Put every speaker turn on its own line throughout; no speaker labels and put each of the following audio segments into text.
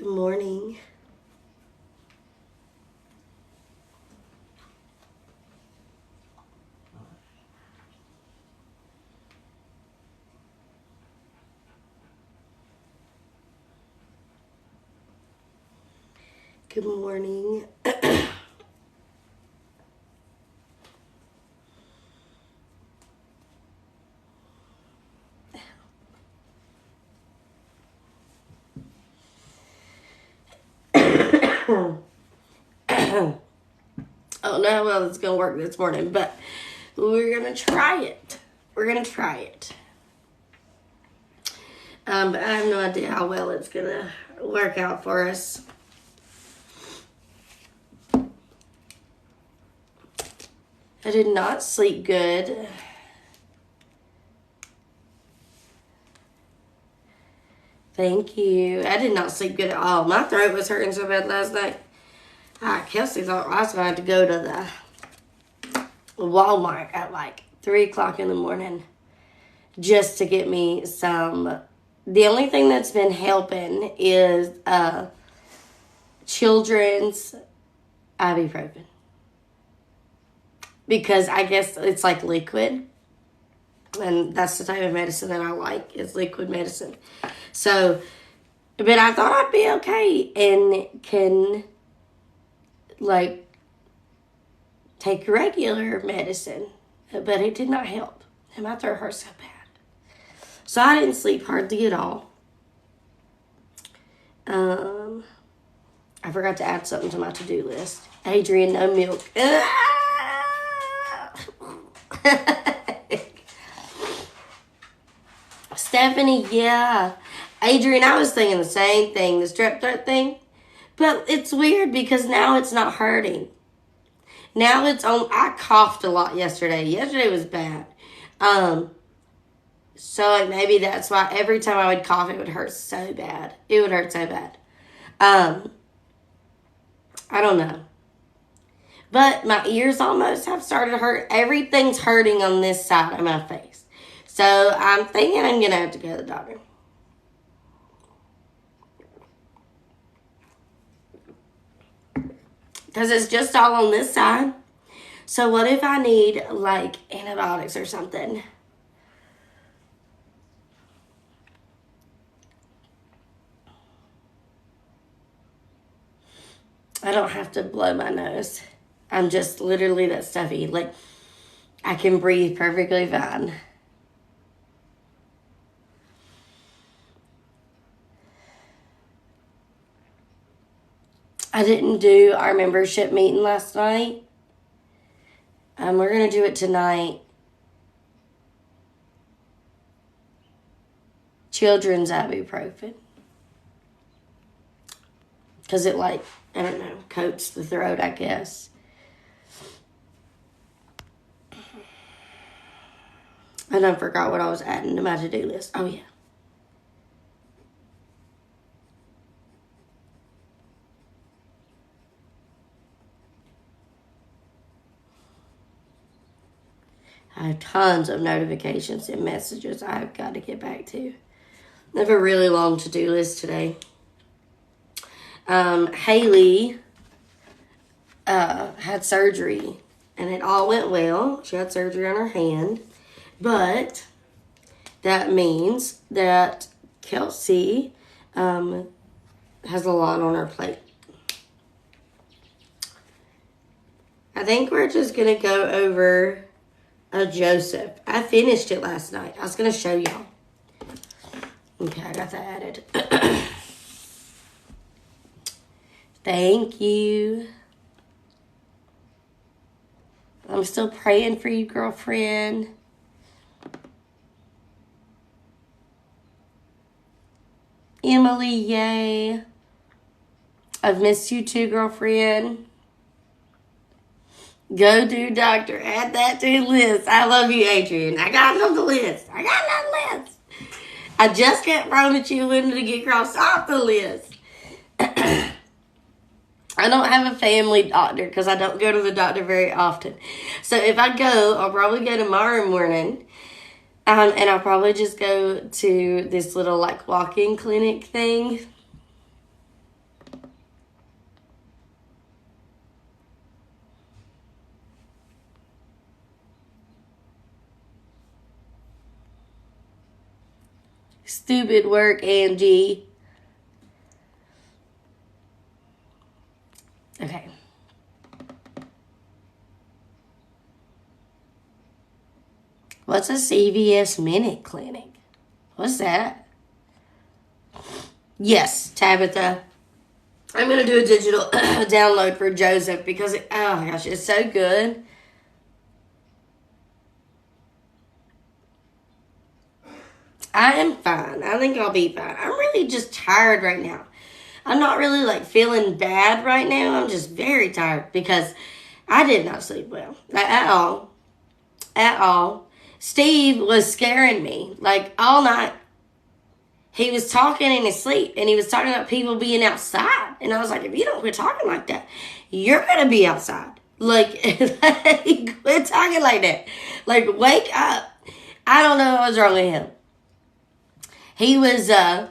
Good morning. Good morning. I don't know how well it's going to work this morning, but we're going to try it. But I have no idea how well it's going to work out for us. I did not sleep good. Thank you. I did not sleep good at all. My throat was hurting so bad last night. Kelsey thought I was going to have to go to the Walmart at like 3 o'clock in the morning just to get me some. The only thing that's been helping is children's ibuprofen. Because I guess it's like liquid. And that's the type of medicine that I like, is liquid medicine. So, but I thought I'd be okay and can, like, take regular medicine. But it did not help. And my throat hurt so bad. So I didn't sleep hardly at all. I forgot to add something to my to-do list. Adrian, no milk. Stephanie, yeah. Adrian, I was thinking the same thing, the strep throat thing. But it's weird because now it's not hurting. Now it's on. I coughed a lot yesterday. Yesterday was bad. So like maybe that's why every time I would cough, it would hurt so bad. It would hurt so bad. I don't know. But my ears almost have started to hurt. Everything's hurting on this side of my face. So I'm thinking I'm going to have to go to the doctor. Because it's just all on this side. So what if I need like antibiotics or something? I don't have to blow my nose. I'm just literally that stuffy. Like, I can breathe perfectly fine. I didn't do our membership meeting last night. We're going to do it tonight. Children's ibuprofen. Because it like, I don't know, coats the throat, I guess. And I forgot what I was adding to my to-do list. Oh, yeah. I have tons of notifications and messages I've got to get back to. I have a really long to-do list today. Haley had surgery, and it all went well. She had surgery on her hand, but that means that Kelsey has a lot on her plate. I think we're just going to go over Joseph. I finished it last night. I was going to show y'all. Okay, I got that added. Thank you. I'm still praying for you, girlfriend. Emily, yay. I've missed you too, girlfriend. Go do doctor. Add that to the list. I love you, Adrian. I got it on the list. I just can't promise you when to get crossed off the list. I don't have a family doctor because I don't go to the doctor very often. So if I go, I'll probably go tomorrow morning. And I'll probably just go to this little like walk-in clinic thing. Stupid work, Angie. Okay. What's a CVS Minute Clinic? What's that? Yes, Tabitha. I'm going to do a digital download for Joseph because, oh my gosh, it's so good. I am fine. I think I'll be fine. I'm really just tired right now. I'm not really like feeling bad right now. I'm just very tired because I did not sleep well at all. At all. Steve was scaring me like all night. He was talking in his sleep and he was talking about people being outside. And I was like, if you don't quit talking like that, you're going to be outside. Like, quit talking like that. Like, wake up. I don't know what was wrong with him. He was, like,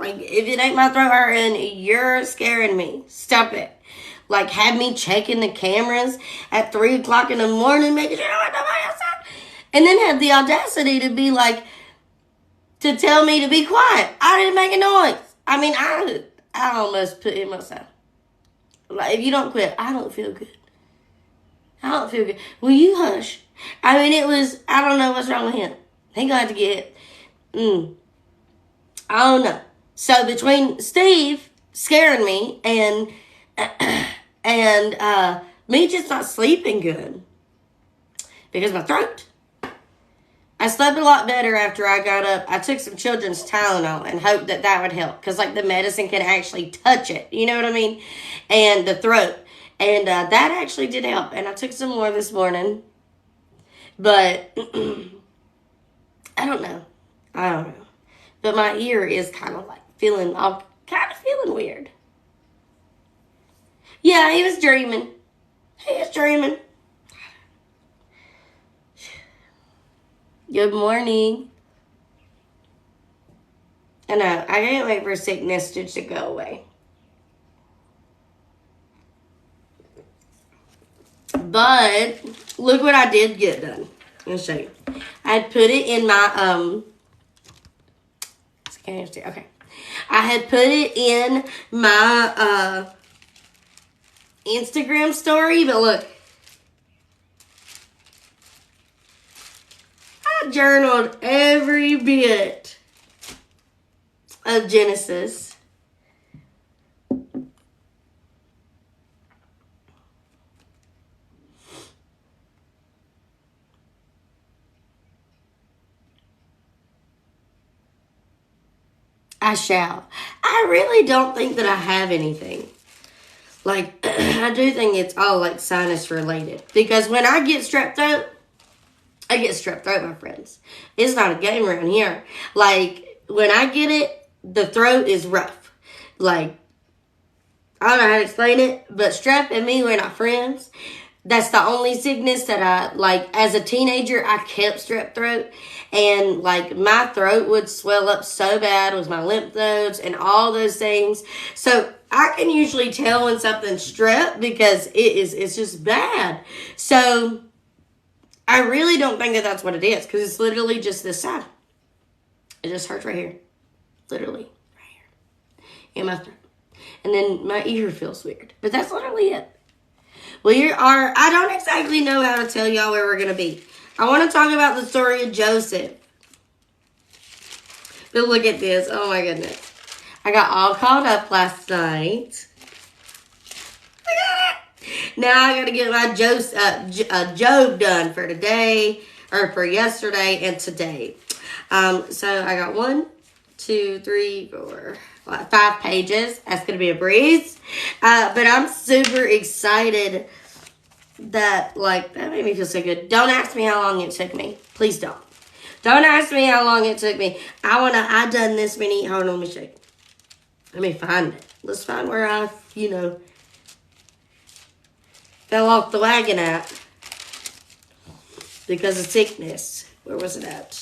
if it ain't my throat hurting, you're scaring me. Stop it. Like, had me checking the cameras at 3 o'clock in the morning, making sure I nobody outside. And then had the audacity to be like, to tell me to be quiet. I didn't make a noise. I mean, I almost put him outside. Like, if you don't quit, I don't feel good. I don't feel good. Will you hush? I mean, it was, I don't know what's wrong with him. He gonna have to get, I don't know. So between Steve scaring me and me just not sleeping good because of my throat. I slept a lot better after I got up. I took some children's Tylenol and hoped that that would help because, like, the medicine can actually touch it. You know what I mean? And the throat. And that actually did help. And I took some more this morning. But I don't know. But my ear is kind of like feeling weird. Yeah, he was dreaming. Good morning. I know. I can't wait for sickness to go away. But look what I did get done. I'll show you. I put it in my okay. I had put it in my Instagram story, but look. I journaled every bit of Genesis. I shall. I really don't think that I have anything. Like, I do think it's all, like, sinus related. Because when I get strep throat, I get strep throat, my friends. It's not a game around here. Like, when I get it, the throat is rough. Like, I don't know how to explain it, but strep and me, we're not friends. That's the only sickness that I, like, as a teenager, I kept strep throat. And, like, my throat would swell up so bad with my lymph nodes and all those things. So, I can usually tell when something's strep because it's just bad. So, I really don't think that that's what it is because it's literally just this side. It just hurts right here. Literally. Right here. In my throat. And then my ear feels weird. But that's literally it. I don't exactly know how to tell y'all where we're going to be. I want to talk about the story of Joseph. But look at this. Oh my goodness. I got all caught up last night. Look at it. Now I got to get my Job done for today, or for yesterday and today. So I got 1, 2, 3, 4, 5 pages. That's going to be a breeze. But I'm super excited that made me feel so good. Don't ask me how long it took me. Please don't. Don't ask me how long it took me. I done this many. Hold on, let me show you. Let me find it. Let's find where I, fell off the wagon at because of sickness. Where was it at?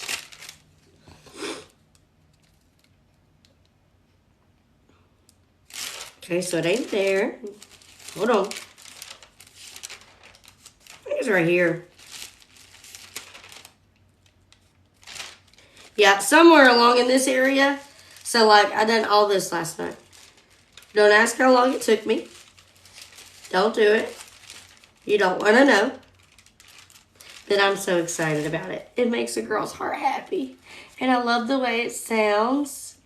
Okay, so it ain't there. Hold on. I think it's right here. Yeah, somewhere along in this area. So, like, I done all this last night. Don't ask how long it took me. Don't do it. You don't want to know. But I'm so excited about it. It makes a girl's heart happy. And I love the way it sounds.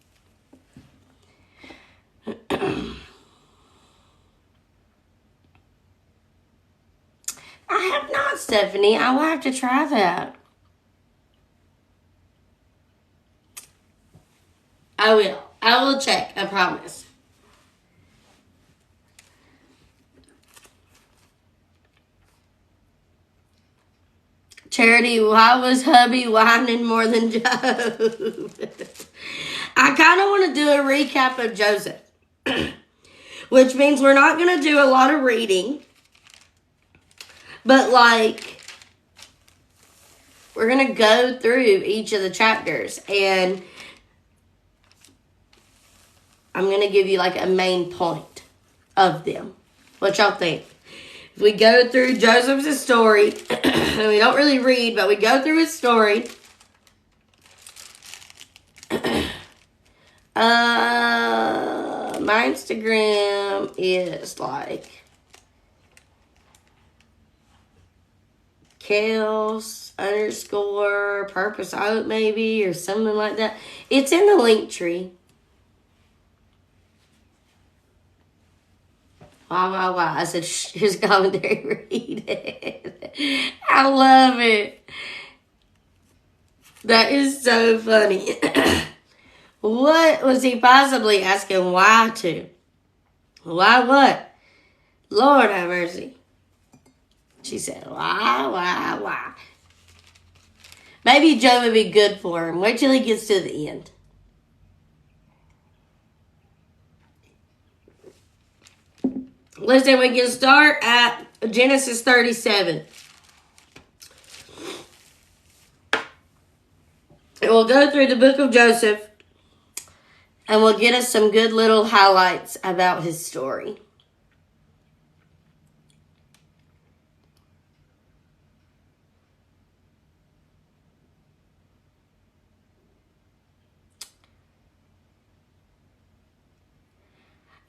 I have not, Stephanie. I will have to try that. I will. I will check. I promise. Charity, why was hubby whining more than Job? I kind of want to do a recap of Joseph. Which means we're not going to do a lot of reading. But, like, we're going to go through each of the chapters. And I'm going to give you, like, a main point of them. What y'all think? If we go through Joseph's story, and we don't really read, but we go through his story. My Instagram is like Kels_purpose out maybe or something like that. It's in the link tree. Wow. I said, here's commentary, read it. I love it. That is so funny. What was he possibly asking why to? Why what? Lord have mercy. She said, why? Maybe Job would be good for him. Wait till he gets to the end. Listen, we can start at Genesis 37. And we'll go through the book of Joseph. And we'll get us some good little highlights about his story.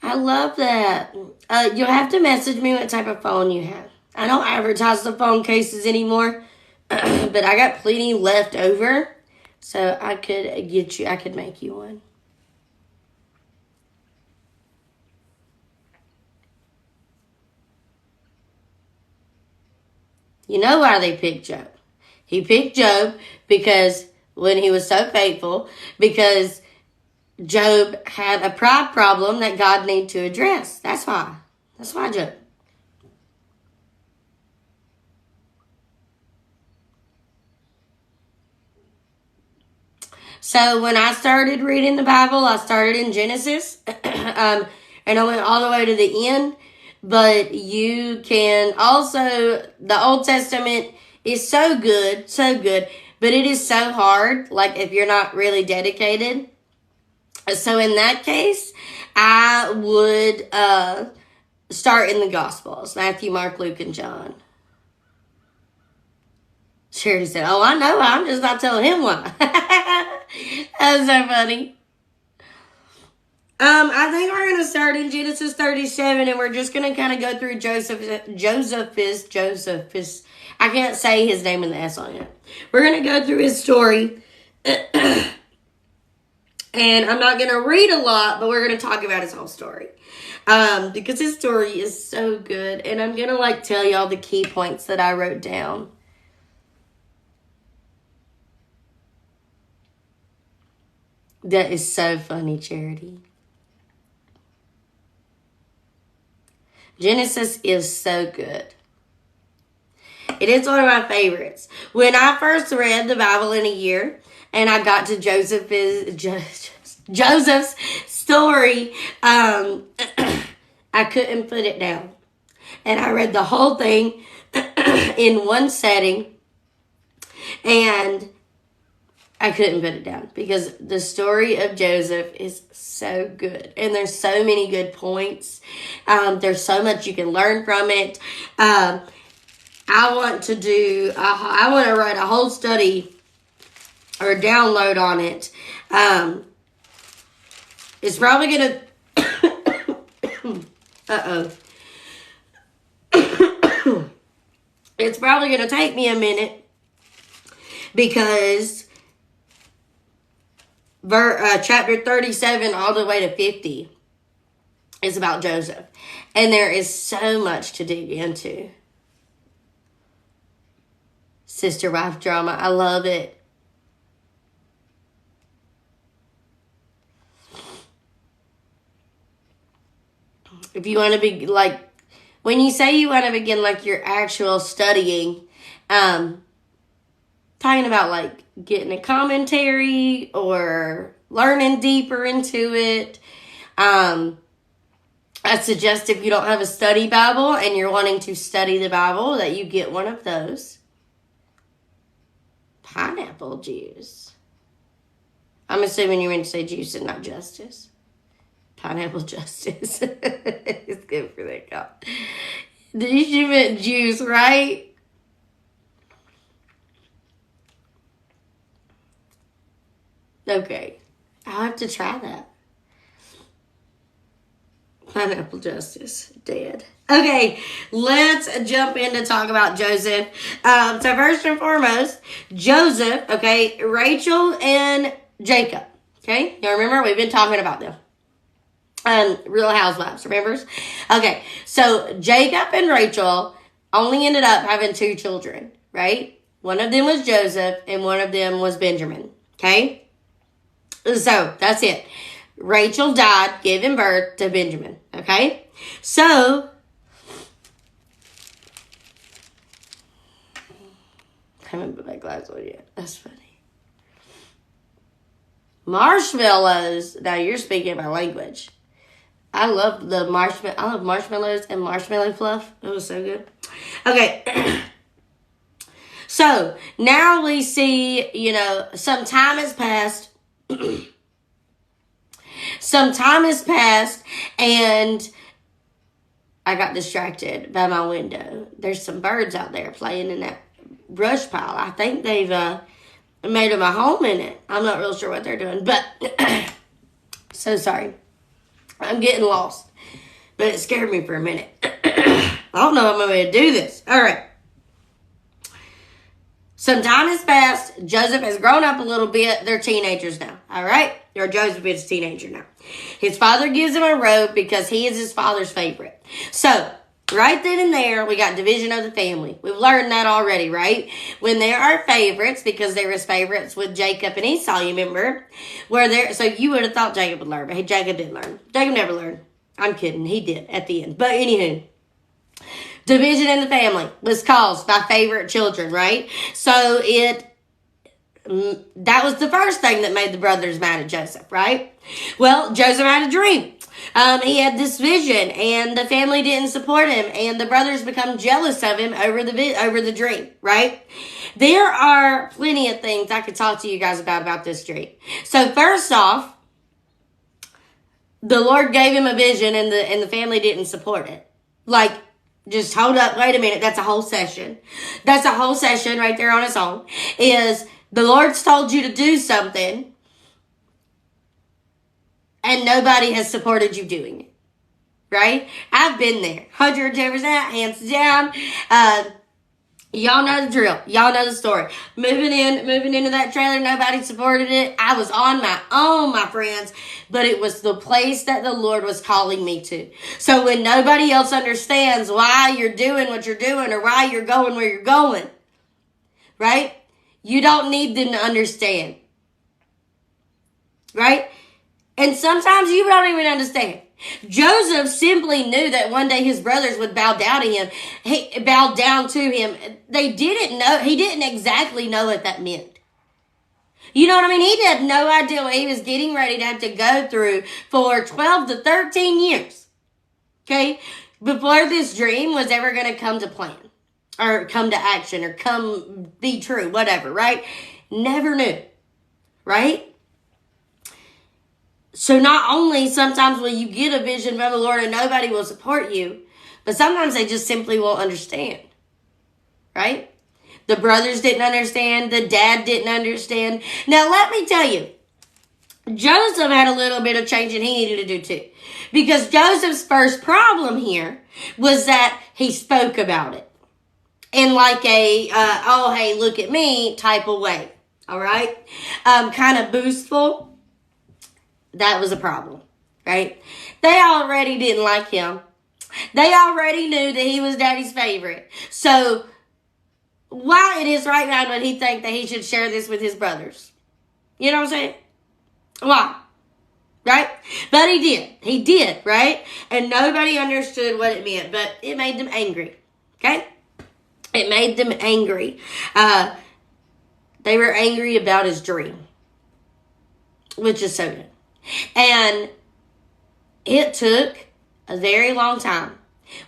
I love that. You'll have to message me what type of phone you have. I don't advertise the phone cases anymore, but I got plenty left over, so I could make you one. You know why they picked Job. He picked Job because when he was so faithful, because Job had a pride problem that God needed to address. That's why. That's why Job. So when I started reading the Bible, I started in Genesis, and I went all the way to the end. But you can also, the Old Testament is so good, but it is so hard, like if you're not really dedicated. So in that case, I would start in the Gospels, Matthew, Mark, Luke, and John. Charity said, oh, I know, I'm just not telling him why. That was so funny. I think we're going to start in Genesis 37, and we're just going to kind of go through Josephus. I can't say his name in the S on it. We're going to go through his story, and I'm not going to read a lot, but we're going to talk about his whole story, because his story is so good, and I'm going to, tell y'all the key points that I wrote down. That is so funny, Charity. Genesis is so good. It is one of my favorites. When I first read the Bible in a year, and I got to Joseph's story, I couldn't put it down. And I read the whole thing in one setting, and I couldn't put it down because the story of Joseph is so good. And there's so many good points. There's so much you can learn from it. I want to write a whole study or download on it. It's probably going to... Uh-oh. It's probably going to take me a minute because chapter 37 all the way to 50 is about Joseph. And there is so much to dig into. Sister wife drama. I love it. If you want to be like, when you say you want to begin like your actual studying, talking about like getting a commentary or learning deeper into it, I suggest if you don't have a study Bible and you're wanting to study the Bible, that you get one of those. Pineapple juice. I'm assuming you meant to say juice and not justice. Pineapple justice. It's good for that God. You meant juice, right? Okay. I'll have to try that. Pineapple justice. Dead. Okay, let's jump in to talk about Joseph. So first and foremost, Joseph, okay, Rachel and Jacob. Okay, you remember? We've been talking about them. Real Housewives, remembers? Okay, so Jacob and Rachel only ended up having 2 children, right? One of them was Joseph and one of them was Benjamin, okay? So, that's it. Rachel died giving birth to Benjamin, okay? So, I haven't put my glass on yet. That's funny. Marshmallows. Now, you're speaking my language. I love marshmallows and marshmallow fluff. It was so good. Okay. So, now we see, some time has passed. Some time has passed, and I got distracted by my window. There's some birds out there playing in that brush pile. I think they've made them a home in it. I'm not real sure what they're doing, but so sorry. I'm getting lost, but it scared me for a minute. I don't know if I'm going to do this. All right. Some time has passed. Joseph has grown up a little bit. They're teenagers now. All right? Or Joseph is a teenager now. His father gives him a robe because he is his father's favorite. So, right then and there, we got division of the family. We've learned that already, right? When there are favorites, because there was favorites with Jacob and Esau, you remember? So you would have thought Jacob would learn, but Jacob didn't learn. Jacob never learned. I'm kidding. He did at the end. But anywho. Division in the family was caused by favorite children, right? So that was the first thing that made the brothers mad at Joseph, right? Well, Joseph had a dream. He had this vision, and the family didn't support him, and the brothers become jealous of him over the dream, right? There are plenty of things I could talk to you guys about this dream. So first off, the Lord gave him a vision, and the family didn't support it. Like, just hold up, wait a minute, that's a whole session. That's a whole session right there on its own. Is the Lord's told you to do something, and nobody has supported you doing it. Right? I've been there. 110%, hands down. Y'all know the drill. Y'all know the story. Moving into that trailer, nobody supported it. I was on my own, my friends, but it was the place that the Lord was calling me to. So when nobody else understands why you're doing what you're doing or why you're going where you're going, right? You don't need them to understand. Right? And sometimes you don't even understand. Joseph simply knew that one day his brothers would bow down to him. He bowed down to him. They didn't know. He didn't exactly know what that meant. You know what I mean? He had no idea what he was getting ready to have to go through for 12 to 13 years. Okay? Before this dream was ever going to come to plan. Or come to action. Or come be true. Whatever, right? Never knew. Right? So not only sometimes will you get a vision from the Lord and nobody will support you, but sometimes they just simply won't understand. Right? The brothers didn't understand. The dad didn't understand. Now, let me tell you, Joseph had a little bit of changing he needed to do too. Because Joseph's first problem here was that he spoke about it in like a, oh, hey, look at me type of way. All right? Kind of boastful. That was a problem, right? They already didn't like him. They already knew that he was daddy's favorite. So why it is right now would he think that he should share this with his brothers? You know what I'm saying? Why? Right? But he did. He did, right? And nobody understood what it meant, but it made them angry. Okay? It made them angry. They were angry about his dream, which is so good. And it took a very long time.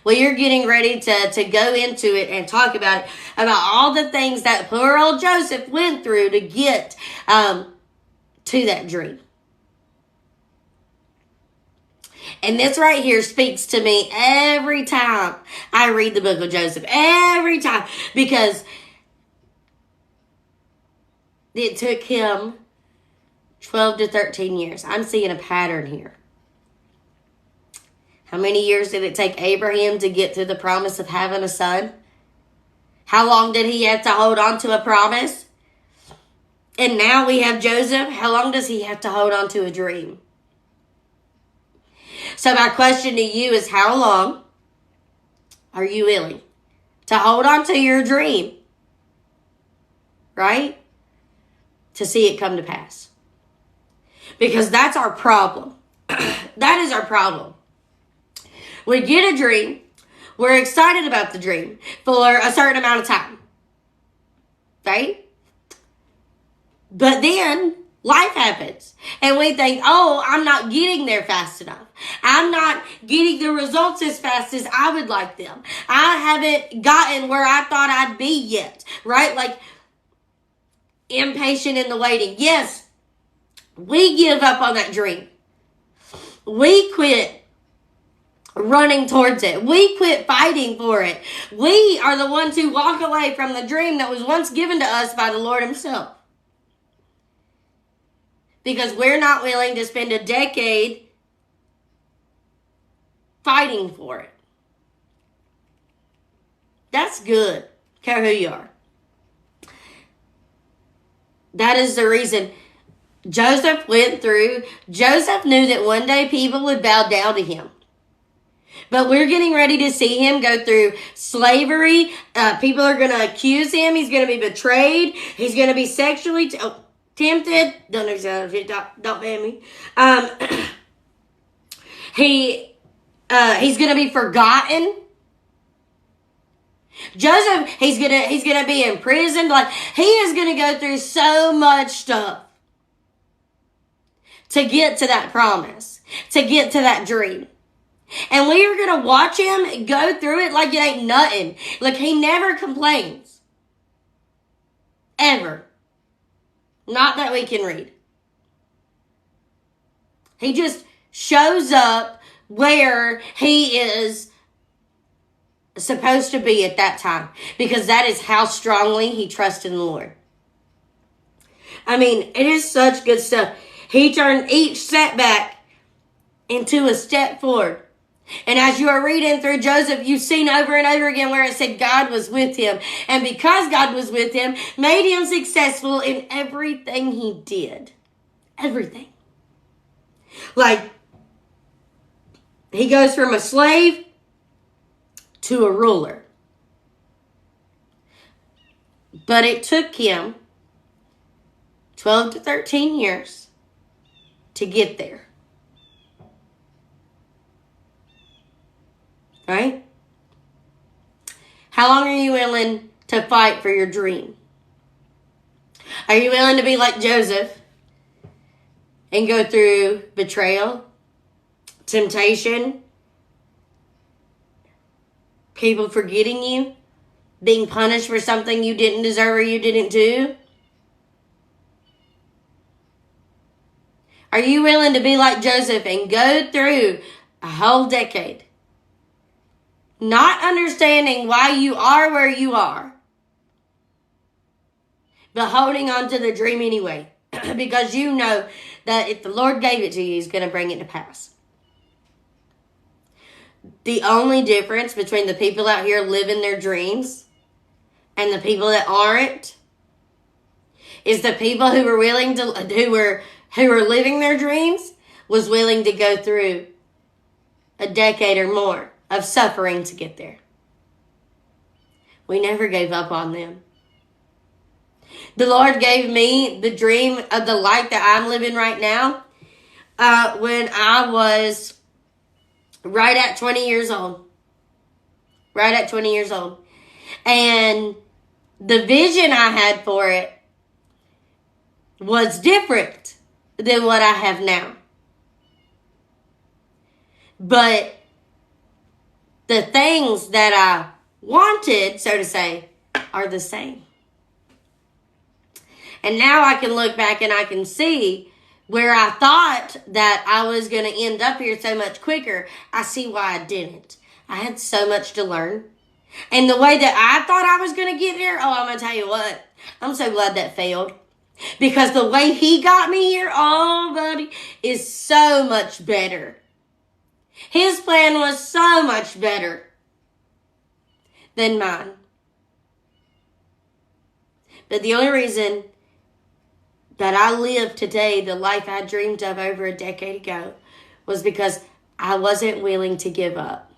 Well, you're getting ready to go into it and talk about it, about all the things that poor old Joseph went through to get to that dream. And this right here speaks to me every time I read the book of Joseph. Every time. Because it took him 12 to 13 years. I'm seeing a pattern here. How many years did it take Abraham to get to the promise of having a son? How long did he have to hold on to a promise? And now we have Joseph. How long does he have to hold on to a dream? So my question to you is, how long are you willing to hold on to your dream? Right? To see it come to pass. Because that's our problem. That is our problem. We get a dream. We're excited about the dream for a certain amount of time. Right? But then life happens. And we think, oh, I'm not getting there fast enough. I'm not getting the results as fast as I would like them. I haven't gotten where I thought I'd be yet. Right? Like, impatient in the waiting. Yes, we give up on that dream. We quit running towards it. We quit fighting for it. We are the ones who walk away from the dream that was once given to us by the Lord himself. Because we're not willing to spend a decade fighting for it. That's good. Care who you are. That is the reason Joseph went through. Joseph knew that one day people would bow down to him. But we're getting ready to see him go through slavery. People are going to accuse him. He's going to be betrayed. He's going to be sexually tempted. Don't understand it. Don't ban me. He's going to be forgotten. Joseph, he's gonna be imprisoned. Like, he is gonna go through so much stuff to get to that promise, to get to that dream. And we are gonna watch him go through it like it ain't nothing. Like, he never complains. Ever. Not that we can read. He just shows up where he is supposed to be at that time, because that is how strongly he trusted in the Lord. I mean, it is such good stuff. He turned each setback into a step forward. And as you are reading through Joseph, you've seen over and over again where it said God was with him. And because God was with him, made him successful in everything he did. Everything. Like, he goes from a slave to a ruler. But it took him 12 to 13 years to get there. Right? How long are you willing to fight for your dream? Are you willing to be like Joseph and go through betrayal, temptation, people forgetting you, being punished for something you didn't deserve or you didn't do? Are you willing to be like Joseph and go through a whole decade not understanding why you are where you are, but holding on to the dream anyway. Because you know that if the Lord gave it to you, He's going to bring it to pass. The only difference between the people out here living their dreams and the people that aren't is the people who were willing to, who were living their dreams was willing to go through a decade or more of suffering to get there. We never gave up on them. The Lord gave me the dream of the life that I'm living right now when I was right at 20 years old. Right at 20 years old. And the vision I had for it was different than what I have now. But the things that I wanted, so to say, are the same. And now I can look back and I can see where I thought that I was going to end up here so much quicker. I see why I didn't. I had so much to learn. And the way that I thought I was going to get here, I'm going to tell you what, I'm so glad that failed. Because the way He got me here, buddy, is so much better. His plan was so much better than mine. But the only reason that I live today the life I dreamed of over a decade ago was because I wasn't willing to give up.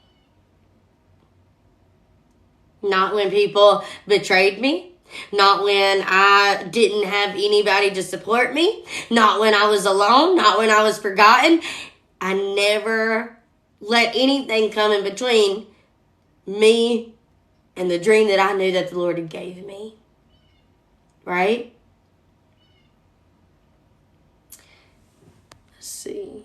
Not when people betrayed me. Not when I didn't have anybody to support me. Not when I was alone. Not when I was forgotten. I never let anything come in between me and the dream that I knew that the Lord had gave me. Right? Let's see.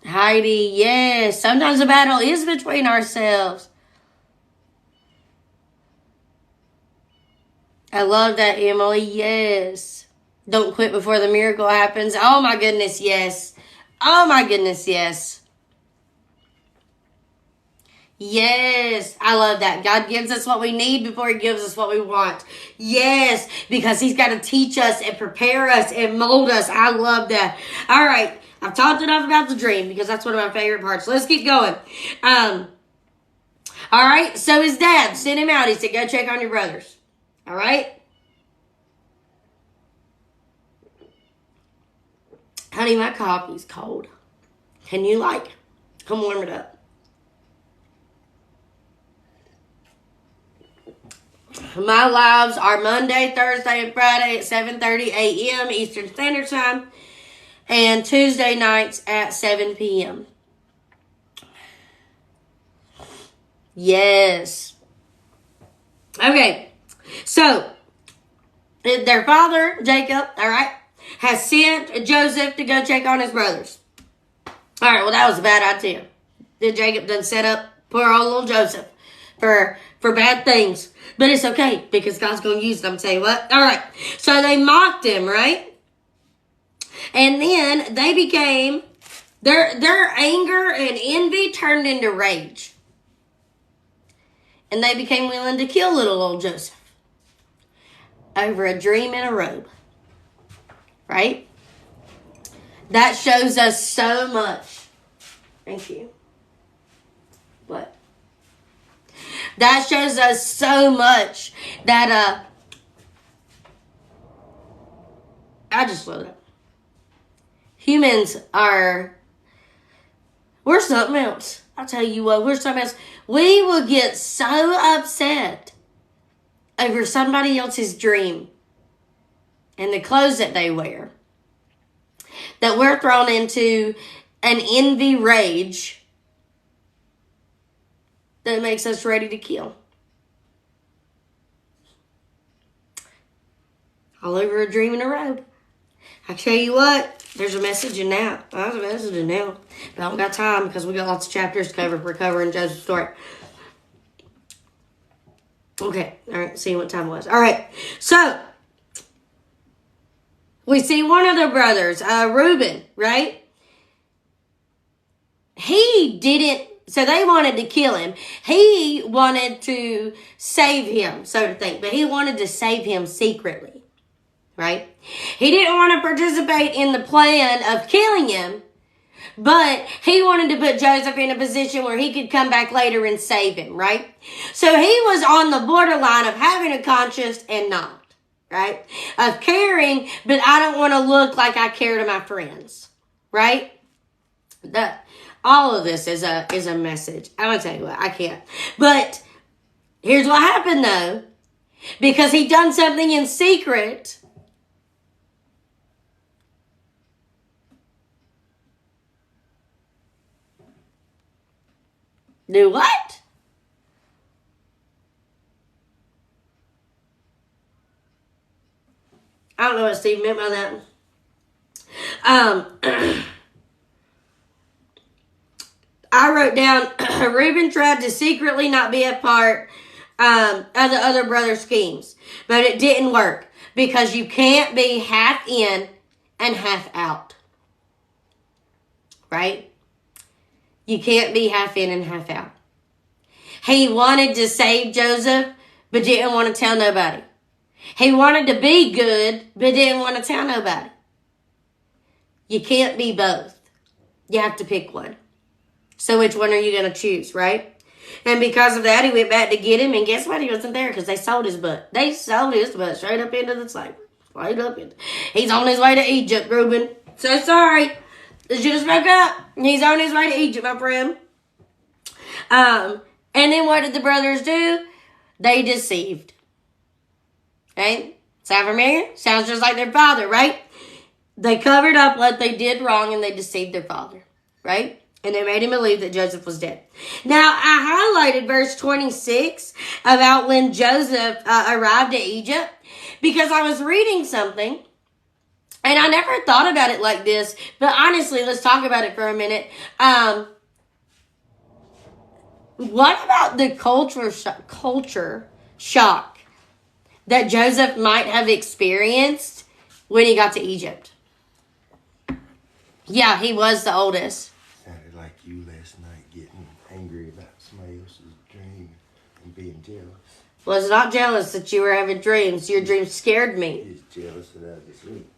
Heidi, yes. Sometimes the battle is between ourselves. I love that, Emily. Yes. Don't quit before the miracle happens. Oh, my goodness, yes. Oh, my goodness, yes. Yes, I love that. God gives us what we need before He gives us what we want. Yes, because He's got to teach us and prepare us and mold us. I love that. All right, I've talked enough about the dream because that's one of my favorite parts. Let's keep going. All right, so his dad sent him out. He said, go check on your brothers. All right? Honey, my coffee's cold. Can you, come warm it up? My lives are Monday, Thursday, and Friday at 7:30 a.m. Eastern Standard Time. And Tuesday nights at 7 p.m. Yes. Okay. So, their father, Jacob, all right, has sent Joseph to go check on his brothers. All right, well, that was a bad idea. Then Jacob done set up poor old little Joseph for bad things. But it's okay, because God's going to use them. I'll tell you what. All right. So they mocked him, right? And then they became, their anger and envy turned into rage. And they became willing to kill little old Joseph over a dream in a robe. Right? That shows us so much. Thank you. What? That shows us so much that, I just love it. Humans we're something else. I'll tell you what, we're something else. We will get so upset over somebody else's dream and the clothes that they wear that we're thrown into an envy rage that makes us ready to kill. All over a dream in a robe. I tell you what, there's a message in that. There's a message in now. But I don't got time because we got lots of chapters to cover. We're covering Joseph's story. Okay, all right, see what time it was. All right, so we see one of the brothers, Reuben, right? He didn't, so they wanted to kill him. He wanted to save him, so to think, but he wanted to save him secretly, right? He didn't want to participate in the plan of killing him, but he wanted to put Joseph in a position where he could come back later and save him, right? So he was on the borderline of having a conscience and not, right? Of caring, but I don't want to look like I care to my friends, right? All of this is a message. I'm going to tell you what, I can't. But here's what happened, though. Because he done something in secret, do what? I don't know what Steve meant by that. I wrote down, Reuben tried to secretly not be a part of the other brother's schemes. But it didn't work. Because you can't be half in and half out. Right? You can't be half in and half out. He wanted to save Joseph, but didn't want to tell nobody. He wanted to be good, but didn't want to tell nobody. You can't be both. You have to pick one. So which one are you going to choose, right? And because of that, he went back to get him, and guess what? He wasn't there because they sold his butt. They sold his butt straight up into the slavery. Straight up into. He's on his way to Egypt, Reuben. So sorry. I should have spoke up. He's on his way to Egypt, my friend. And then what did the brothers do? They deceived. Okay? Sound familiar? Sounds just like their father, right? They covered up what they did wrong and they deceived their father, right? And they made him believe that Joseph was dead. Now, I highlighted verse 26 about when Joseph arrived at Egypt because I was reading something and I never thought about it like this. But honestly, let's talk about it for a minute. What about the culture shock that Joseph might have experienced when he got to Egypt? Yeah, he was the oldest.
Sounded like you last night getting angry about somebody else's dream and being jealous.
Was not jealous that you were having dreams. Your dreams scared me.
He's jealous that I was asleep.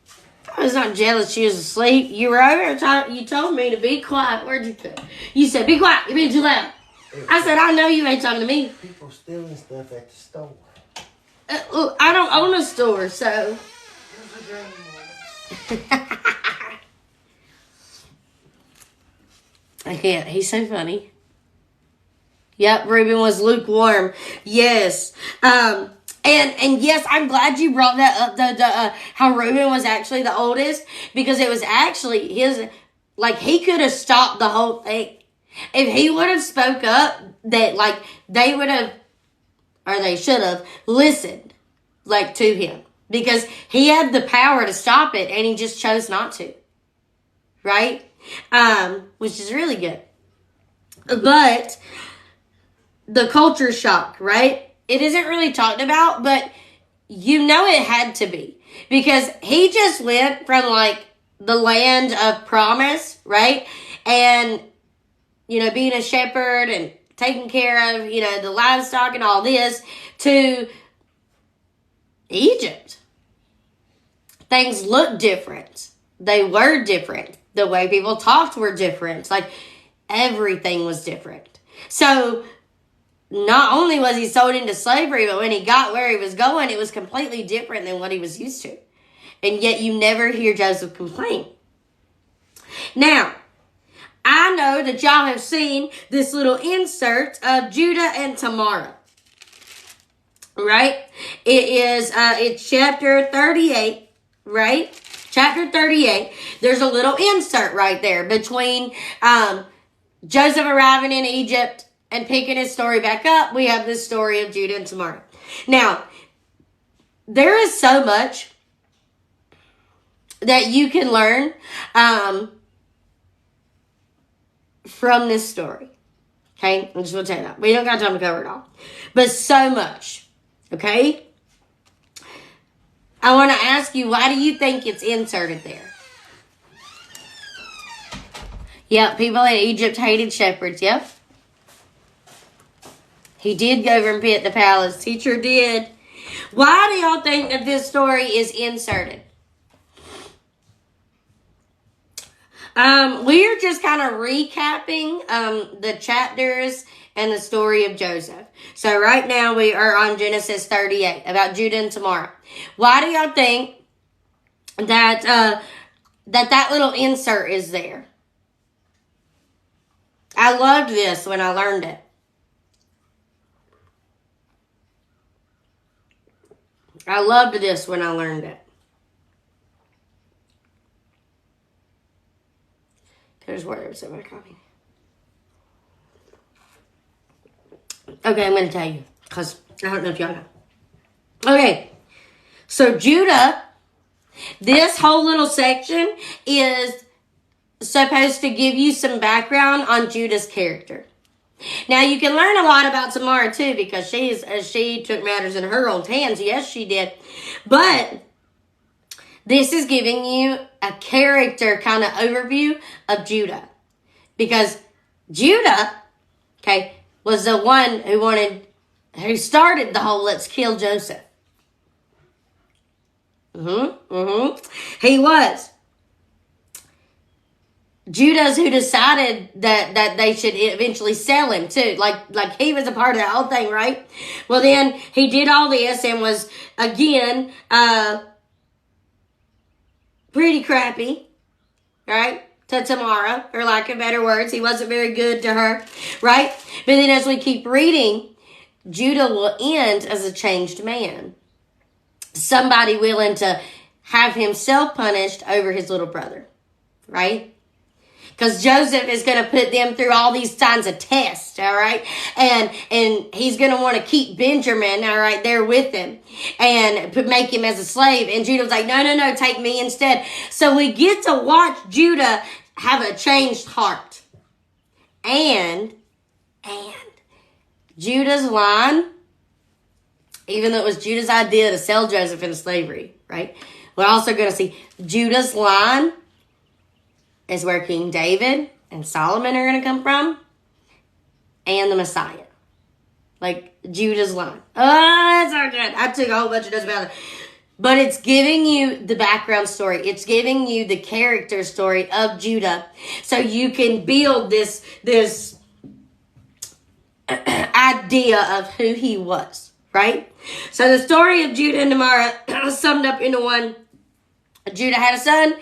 I was not jealous she was asleep. You were over there you told me to be quiet. Where'd you go? You said, be quiet. You're being too loud. I said, I know you ain't talking to me.
People stealing stuff at the store.
Look, I don't own a store, so. I can't. He's so funny. Yep, Reuben was lukewarm. Yes. And yes, I'm glad you brought that up, how Reuben was actually the oldest, because it was actually his, like, he could have stopped the whole thing. If he would have spoke up, that, like, they would have, or they should have, listened, like, to him. Because he had the power to stop it, and he just chose not to. Right? Which is really good. But the culture shock, right? It isn't really talked about, but you know it had to be. Because he just went from, like, the land of promise, right? And, you know, being a shepherd and taking care of, you know, the livestock and all this, to Egypt. Things looked different. They were different. The way people talked were different. Like, everything was different. So, not only was he sold into slavery, but when he got where he was going, it was completely different than what he was used to. And yet you never hear Joseph complain. Now, I know that y'all have seen this little insert of Judah and Tamar. Right? It's chapter 38, right? Chapter 38. There's a little insert right there between Joseph arriving in Egypt and picking his story back up. We have this story of Judah and Tamar. Now, there is so much that you can learn from this story. Okay? I just want to tell you that. We don't got time to cover it all. But so much. Okay? I want to ask you, why do you think it's inserted there? Yep, people in Egypt hated shepherds. Yep. He did go over and pit the palace. He sure did. Why do y'all think that this story is inserted? We're just kind of recapping the chapters and the story of Joseph. So right now we are on Genesis 38 about Judah and Tamar. Why do y'all think that that little insert is there? I loved this when I learned it. I loved this when I learned it. There's words in my copy. Okay, I'm going to tell you, because I don't know if y'all know. Okay, so Judah, this whole little section is supposed to give you some background on Judah's character. Now, you can learn a lot about Tamar, too, because she took matters in her own hands. Yes, she did. But this is giving you a character kind of overview of Judah. Because Judah, okay, was the one who started the whole let's kill Joseph. He was. Judah's who decided that they should eventually sell him too. Like he was a part of the whole thing, right? Well, then he did all this and was again pretty crappy, right? To Tamar, for lack of better words. He wasn't very good to her, right? But then as we keep reading, Judah will end as a changed man. Somebody willing to have himself punished over his little brother, right? Because Joseph is going to put them through all these kinds of tests, all right? And he's going to want to keep Benjamin, all right, there with him and make him as a slave. And Judah's like, no, take me instead. So we get to watch Judah have a changed heart. And Judah's line, even though it was Judah's idea to sell Joseph into slavery, right? We're also going to see Judah's line is where King David and Solomon are going to come from, and the Messiah. Like Judah's line. Oh, that's so good. I took a whole bunch of notes about it. But it's giving you the background story. It's giving you the character story of Judah. So you can build this idea of who he was, right? So the story of Judah and Tamar summed up into one. Judah had a son.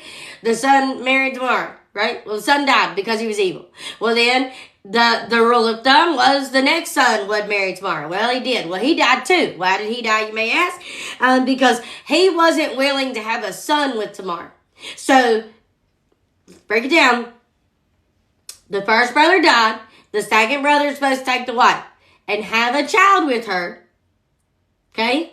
The son married Tamar, right? Well, the son died because he was evil. Well, then the rule of thumb was the next son would marry Tamar. Well, he did. Well, he died too. Why did he die, you may ask? Because he wasn't willing to have a son with Tamar. So, break it down. The first brother died. The second brother is supposed to take the wife and have a child with her. Okay?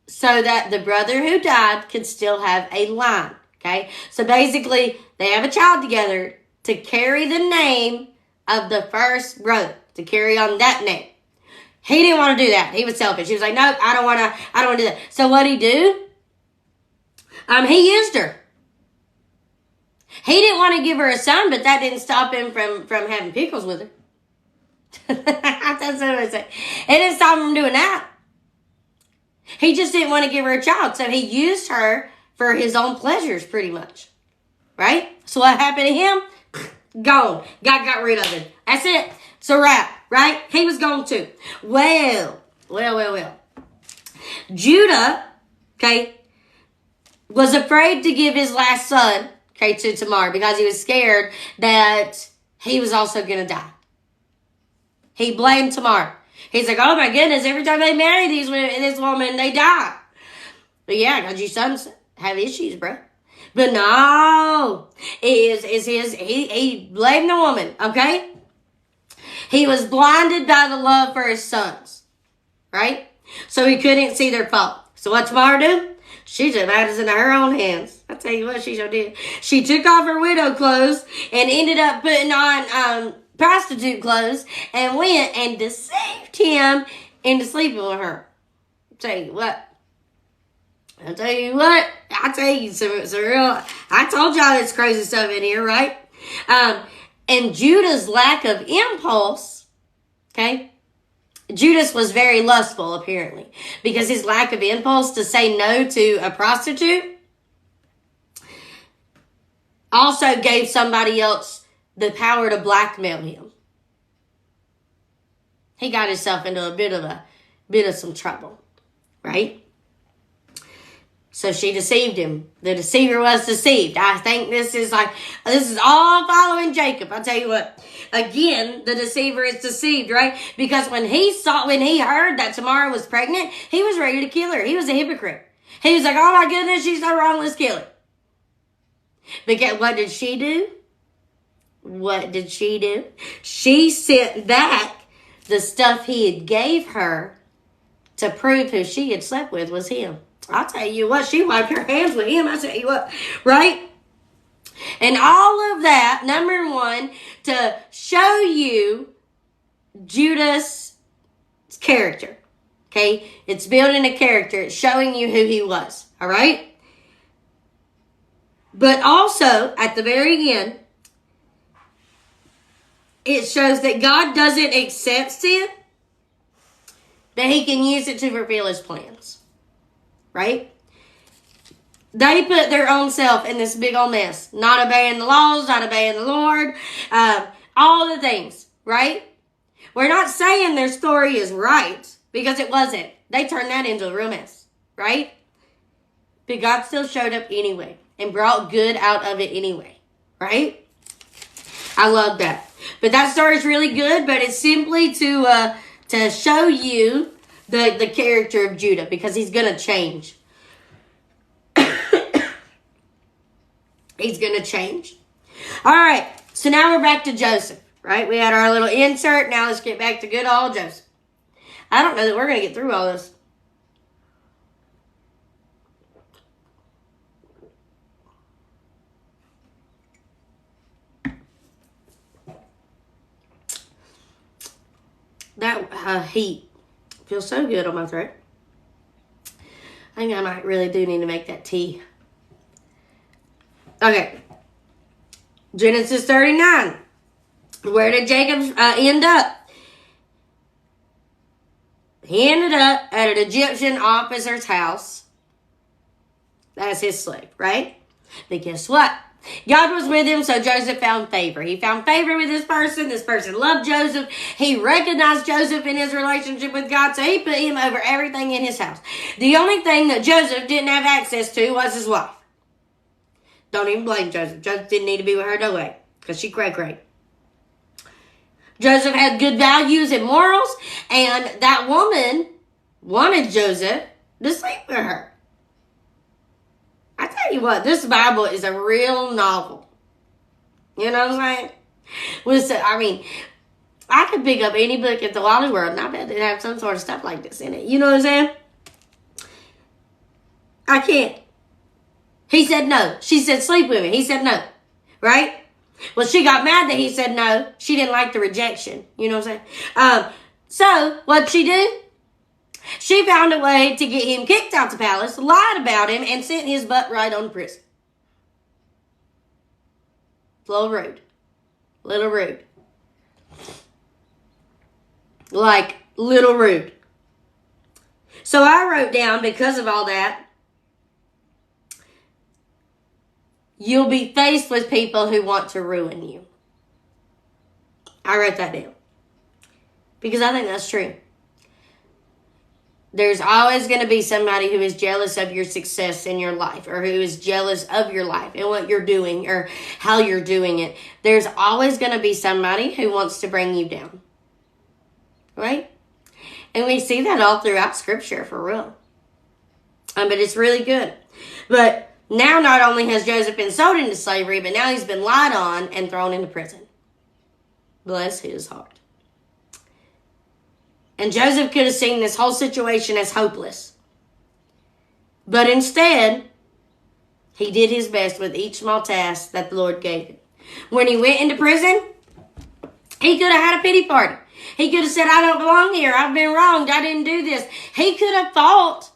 So that the brother who died could still have a line. Okay? So basically, they have a child together to carry the name of the first brother. To carry on that name. He didn't want to do that. He was selfish. He was like, nope, I don't want to do that. So what did he do? He used her. He didn't want to give her a son, but that didn't stop him from having pickles with her. That's what I say. It didn't stop him from doing that. He just didn't want to give her a child, so he used her for his own pleasures, pretty much. Right? So what happened to him? Gone. God got rid of him. That's it. It's a wrap, right? He was gone too. Well. Judah, okay, was afraid to give his last son, okay, to Tamar because he was scared that he was also going to die. He blamed Tamar. He's like, oh my goodness, every time they marry this woman, they die. But yeah, because your sons have issues, bro. But no, he blamed the woman, okay? He was blinded by the love for his sons, right? So he couldn't see their fault. So what Tamar do? She took matters into her own hands. I tell you what, she sure did. She took off her widow clothes and ended up putting on prostitute clothes and went and deceived him into sleeping with her. tell you what. I tell you some real. I told y'all this crazy stuff in here, right? And Judah's lack of impulse, okay? Judas was very lustful, apparently, because his lack of impulse to say no to a prostitute also gave somebody else the power to blackmail him. He got himself into a bit of some trouble, right? So she deceived him. The deceiver was deceived. I think this is all following Jacob. I tell you what, again, the deceiver is deceived, right? Because when he heard that Tamar was pregnant, he was ready to kill her. He was a hypocrite. He was like, oh my goodness, she's so wrong, let's kill her. But what did she do? What did she do? She sent back the stuff he had gave her to prove who she had slept with was him. I'll tell you what, she wiped her hands with him. I tell you what, right? And all of that, number one, to show you Judah's character. Okay? It's building a character. It's showing you who he was. All right? But also, at the very end, it shows that God doesn't accept sin, that he can use it to fulfill his plans. Right? They put their own self in this big old mess. Not obeying the laws, not obeying the Lord, all the things, right? We're not saying their story is right, because it wasn't. They turned that into a real mess, right? But God still showed up anyway and brought good out of it anyway, right? I love that. But that story is really good, but it's simply to show you the character of Judah, because he's going to change. He's going to change. All right, so now we're back to Joseph, right? We had our little insert. Now let's get back to good old Joseph. I don't know that we're going to get through all this. That heat feels so good on my throat. I think I might really do need to make that tea. Okay. Genesis 39. Where did Jacob end up? He ended up at an Egyptian officer's house as his slave, right? But guess what? God was with him, so Joseph found favor. He found favor with this person. This person loved Joseph. He recognized Joseph in his relationship with God, so he put him over everything in his house. The only thing that Joseph didn't have access to was his wife. Don't even blame Joseph. Joseph didn't need to be with her no way, because she cray-cray. Joseph had good values and morals, and that woman wanted Joseph to sleep with her. I tell you what, this Bible is a real novel. You know what I'm saying? I could pick up any book at the Wally World, and I bet they'd have some sort of stuff like this in it. You know what I'm saying? I can't. He said no. She said sleep with me. He said no. Right? Well, she got mad that he said no. She didn't like the rejection. You know what I'm saying? So, what'd she do? She found a way to get him kicked out the palace, lied about him, and sent his butt right on to prison. It's a little rude. Little rude. Like, little rude. So I wrote down, because of all that, you'll be faced with people who want to ruin you. I wrote that down. Because I think that's true. There's always going to be somebody who is jealous of your success in your life, or who is jealous of your life and what you're doing or how you're doing it. There's always going to be somebody who wants to bring you down. Right? And we see that all throughout Scripture, for real. But it's really good. But now not only has Joseph been sold into slavery, but now he's been lied on and thrown into prison. Bless his heart. And Joseph could have seen this whole situation as hopeless. But instead, he did his best with each small task that the Lord gave him. When he went into prison, He could have had a pity party. He could have said, I don't belong here. I've been wronged. I didn't do this. He could have thought,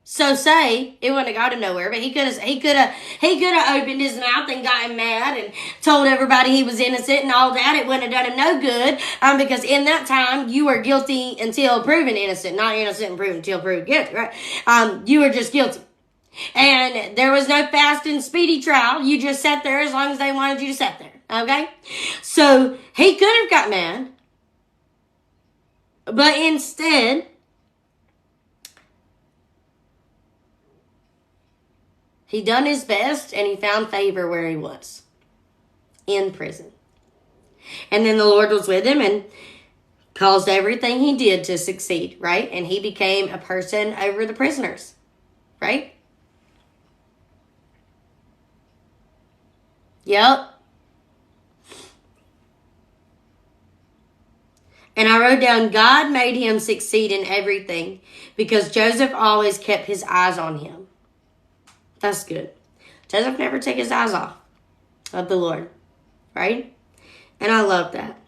so say, it wouldn't have got him nowhere, but he could have opened his mouth and gotten mad and told everybody he was innocent and all that. It wouldn't have done him no good, because in that time, you were guilty until proven innocent, not innocent and proven until proven guilty, right? You were just guilty. And there was no fast and speedy trial. You just sat there as long as they wanted you to sit there, okay? So, he could have got mad, but instead, he done his best, and he found favor where he was, in prison. And then the Lord was with him and caused everything he did to succeed, right? And he became a person over the prisoners, right? Yep. And I wrote down, God made him succeed in everything because Joseph always kept his eyes on him. That's good. Joseph never took his eyes off of the Lord, right? And I love that.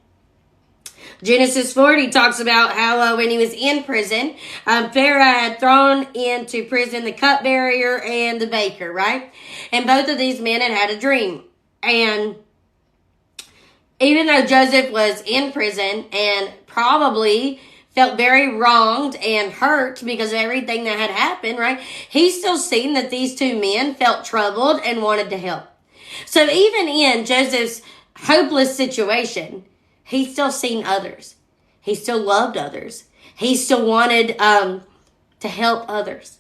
Genesis 40 talks about how when he was in prison, Pharaoh had thrown into prison the cupbearer and the baker, right? And both of these men had a dream. And even though Joseph was in prison and probably felt very wronged and hurt because of everything that had happened, right? He still seen that these two men felt troubled and wanted to help. So even in Joseph's hopeless situation, he still seen others. He still loved others. He still wanted to help others.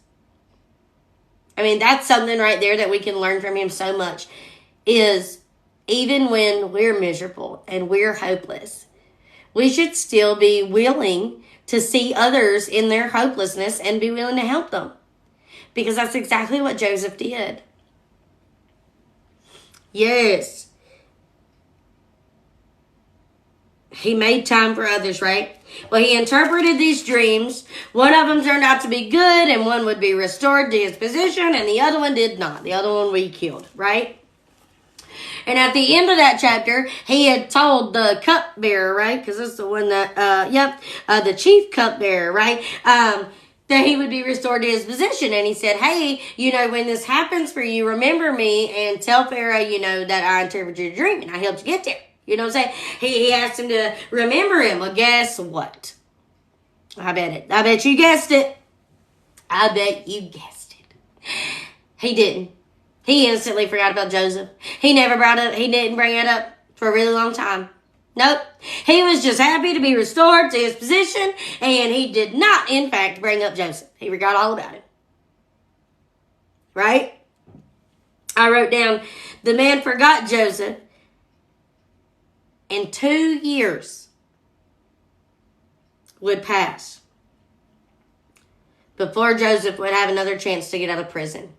I mean, that's something right there that we can learn from him so much, is even when we're miserable and we're hopeless, we should still be willing to see others in their hopelessness and be willing to help them. Because that's exactly what Joseph did. Yes. He made time for others, right? Well, he interpreted these dreams. One of them turned out to be good, and one would be restored to his position, and the other one did not. The other one we killed, right? And at the end of that chapter, he had told the cupbearer, right? Because that's the one that, the chief cupbearer, right? That he would be restored to his position. And he said, hey, when this happens for you, remember me and tell Pharaoh, that I interpreted your dream and I helped you get there. You know what I'm saying? He asked him to remember him. Well, guess what? I bet you guessed it. I bet you guessed it. He didn't. He instantly forgot about Joseph. He didn't bring it up for a really long time. Nope. He was just happy to be restored to his position, and he did not, in fact, bring up Joseph. He forgot all about him. Right? I wrote down, the man forgot Joseph, and 2 years would pass before Joseph would have another chance to get out of prison.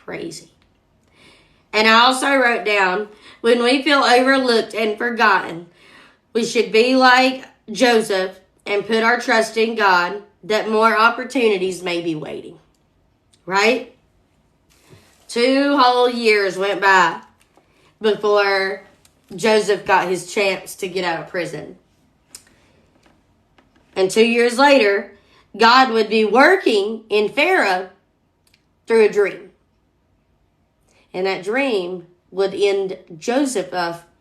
Crazy. And I also wrote down, when we feel overlooked and forgotten, we should be like Joseph and put our trust in God that more opportunities may be waiting. Right? 2 whole years went by before Joseph got his chance to get out of prison. And 2 years later, God would be working in Pharaoh through a dream. And that dream would end Joseph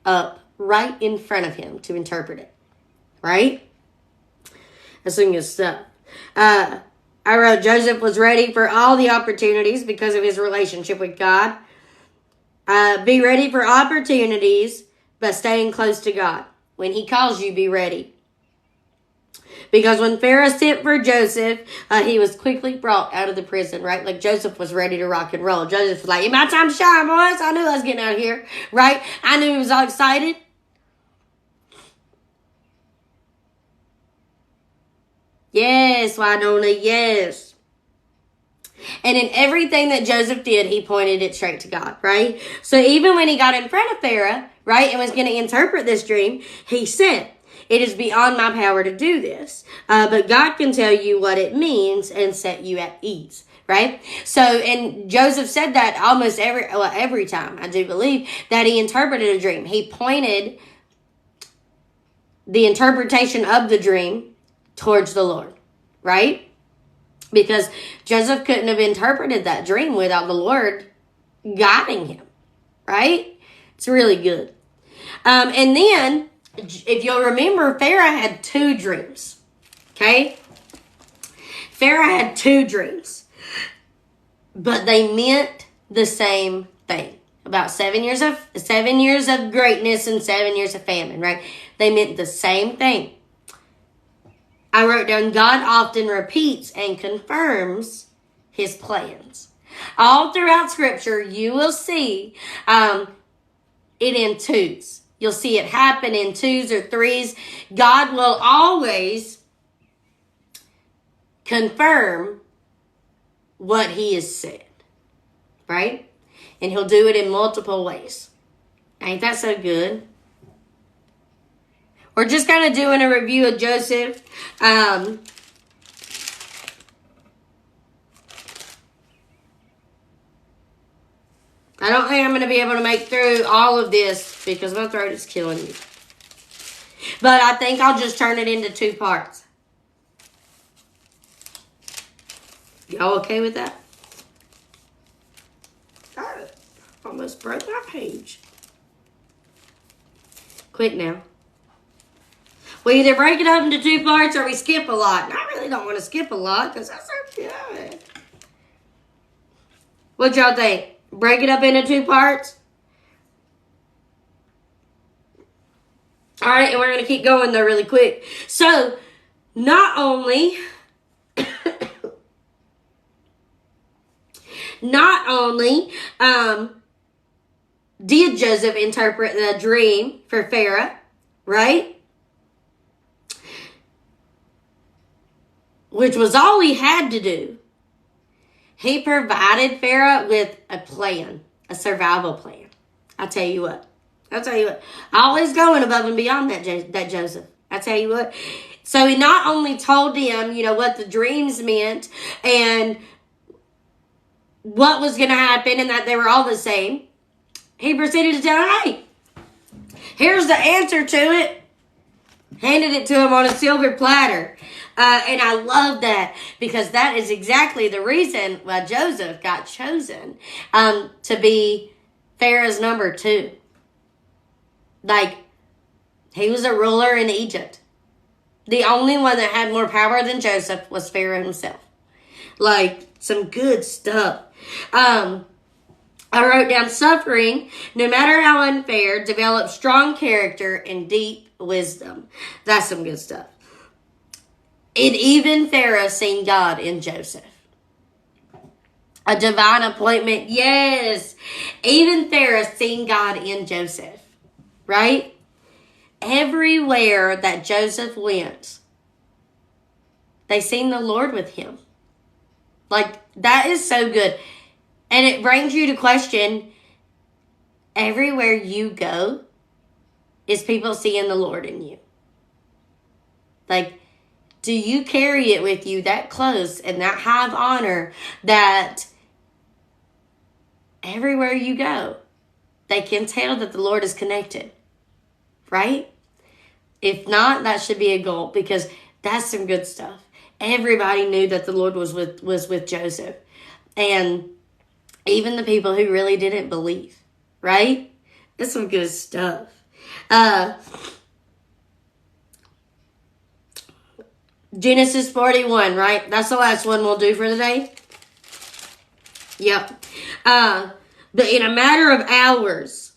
up right in front of him to interpret it. Right? That's some good stuff. I wrote, Joseph was ready for all the opportunities because of his relationship with God. Be ready for opportunities by staying close to God. When he calls you, be ready. Because when Pharaoh sent for Joseph, he was quickly brought out of the prison, right? Like Joseph was ready to rock and roll. Joseph was like, it's my time to shine, boys. I knew I was getting out of here, right? I knew he was all excited. Yes, Wynonna, yes. And in everything that Joseph did, he pointed it straight to God, right? So even when he got in front of Pharaoh, right, and was going to interpret this dream, he said, it is beyond my power to do this. But God can tell you what it means and set you at ease. Right? So, and Joseph said that almost every time, I do believe, that he interpreted a dream. He pointed the interpretation of the dream towards the Lord, right? Because Joseph couldn't have interpreted that dream without the Lord guiding him, right? It's really good. And then, if you'll remember, Pharaoh had 2 dreams, okay? Pharaoh had 2 dreams, but they meant the same thing. About 7 years of greatness and 7 years of famine, right? They meant the same thing. I wrote down, God often repeats and confirms his plans. All throughout Scripture, you will see it in 2s. You'll see it happen in 2s or 3s. God will always confirm what he has said, right? And he'll do it in multiple ways. Ain't that so good? We're just kind of doing a review of Joseph. I don't think I'm going to be able to make through all of this because my throat is killing me. But I think I'll just turn it into 2 parts. Y'all okay with that? I almost broke my page. Quick now. We either break it up into 2 parts or we skip a lot. And I really don't want to skip a lot because that's so good. What y'all think? Break it up into 2 parts? Alright, and we're going to keep going though really quick. So, not only did Joseph interpret the dream for Pharaoh, right? Which was all he had to do. He provided Pharaoh with a plan, a survival plan. I'll tell you what. Always going above and beyond that Joseph. I tell you what. So he not only told them, what the dreams meant and what was going to happen and that they were all the same. He proceeded to tell them, hey, here's the answer to it. Handed it to him on a silver platter. And I love that because that is exactly the reason why Joseph got chosen to be Pharaoh's number 2. Like, he was a ruler in Egypt. The only one that had more power than Joseph was Pharaoh himself. Like, some good stuff. I wrote down suffering, no matter how unfair, develops strong character and deep wisdom. That's some good stuff. And even Pharaoh seen God in Joseph. A divine appointment, yes. Even Pharaoh seen God in Joseph, right? Everywhere that Joseph went, they seen the Lord with him. Like, that is so good. And it brings you to question, everywhere you go, is people seeing the Lord in you? Like, do you carry it with you that close and that high of honor that everywhere you go, they can tell that the Lord is connected, right? If not, that should be a goal because that's some good stuff. Everybody knew that the Lord was with Joseph. And even the people who really didn't believe, right? That's some good stuff. Genesis 41, right? That's the last one we'll do for today. Yep. But in a matter of hours,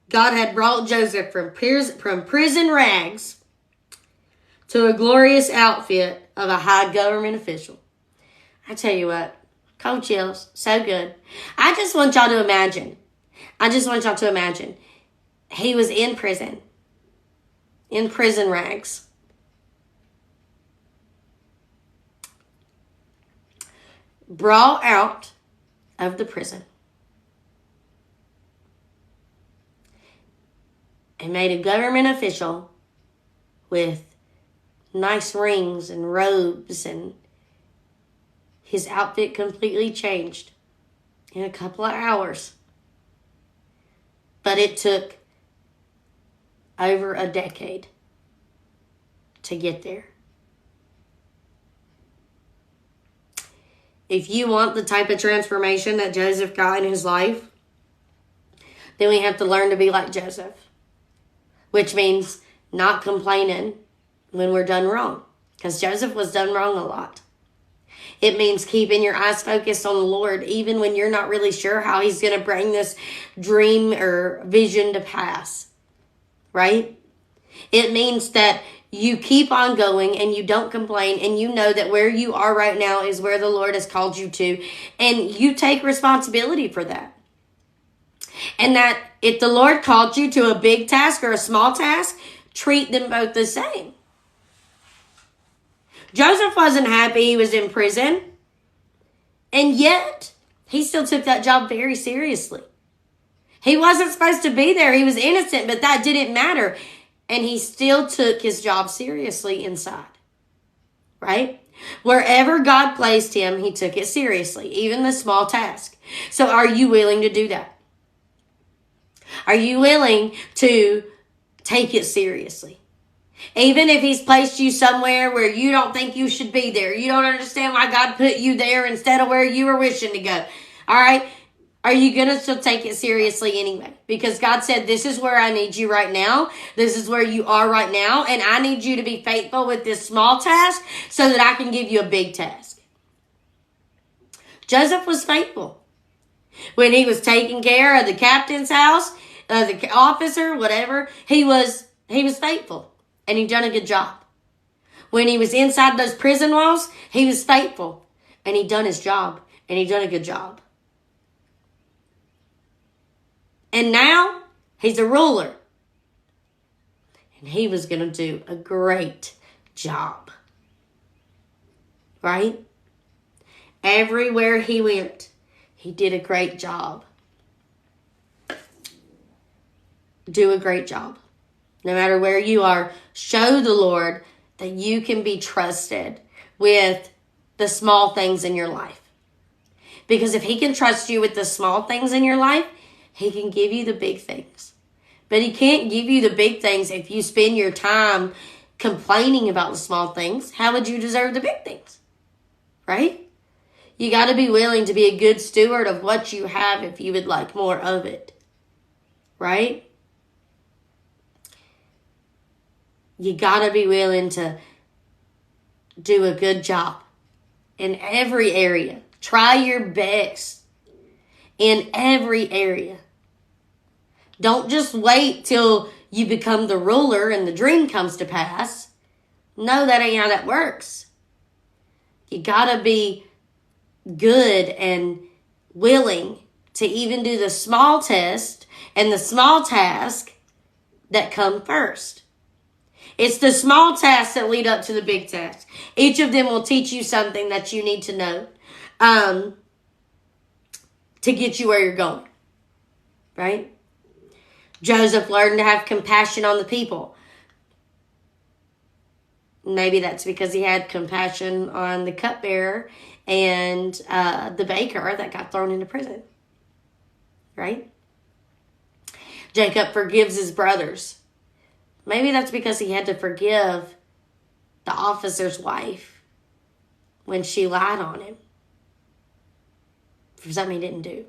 God had brought Joseph from prison rags to a glorious outfit of a high government official. I tell you what, cold chills, so good. I just want y'all to imagine. He was in prison rags. Brought out of the prison and made a government official with nice rings and robes, and his outfit completely changed in a couple of hours. But it took over a decade to get there. If you want the type of transformation that Joseph got in his life, then we have to learn to be like Joseph, which means not complaining when we're done wrong, because Joseph was done wrong a lot. It means keeping your eyes focused on the Lord, even when you're not really sure how he's going to bring this dream or vision to pass, right? It means that you keep on going and you don't complain, and you know that where you are right now is where the Lord has called you to, and you take responsibility for that. And that if the Lord called you to a big task or a small task, treat them both the same. Joseph wasn't happy he was in prison, and yet he still took that job very seriously. He wasn't supposed to be there. He was innocent, but that didn't matter. And he still took his job seriously inside, right? Wherever God placed him, he took it seriously, even the small task. So are you willing to do that? Are you willing to take it seriously? Even if he's placed you somewhere where you don't think you should be there. You don't understand why God put you there instead of where you were wishing to go. All right? Are you going to still take it seriously anyway? Because God said, this is where I need you right now. This is where you are right now. And I need you to be faithful with this small task so that I can give you a big task. Joseph was faithful. When he was taking care of the captain's house, the officer, whatever, he was faithful. And he done a good job. When he was inside those prison walls, he was faithful. And he done his job. And he done a good job. And now, he's a ruler. And he was going to do a great job. Right? Everywhere he went, he did a great job. Do a great job. No matter where you are, show the Lord that you can be trusted with the small things in your life. Because if he can trust you with the small things in your life, he can give you the big things. But he can't give you the big things if you spend your time complaining about the small things. How would you deserve the big things? Right? You got to be willing to be a good steward of what you have if you would like more of it. Right? You got to be willing to do a good job in every area. Try your best in every area. Don't just wait till you become the ruler and the dream comes to pass. No, that ain't how that works. You got to be good and willing to even do the small test and the small task that come first. It's the small tasks that lead up to the big task. Each of them will teach you something that you need to know to get you where you're going. Right? Joseph learned to have compassion on the people. Maybe that's because he had compassion on the cupbearer and the baker that got thrown into prison. Right? Jacob forgives his brothers. Maybe that's because he had to forgive the officer's wife when she lied on him for something he didn't do.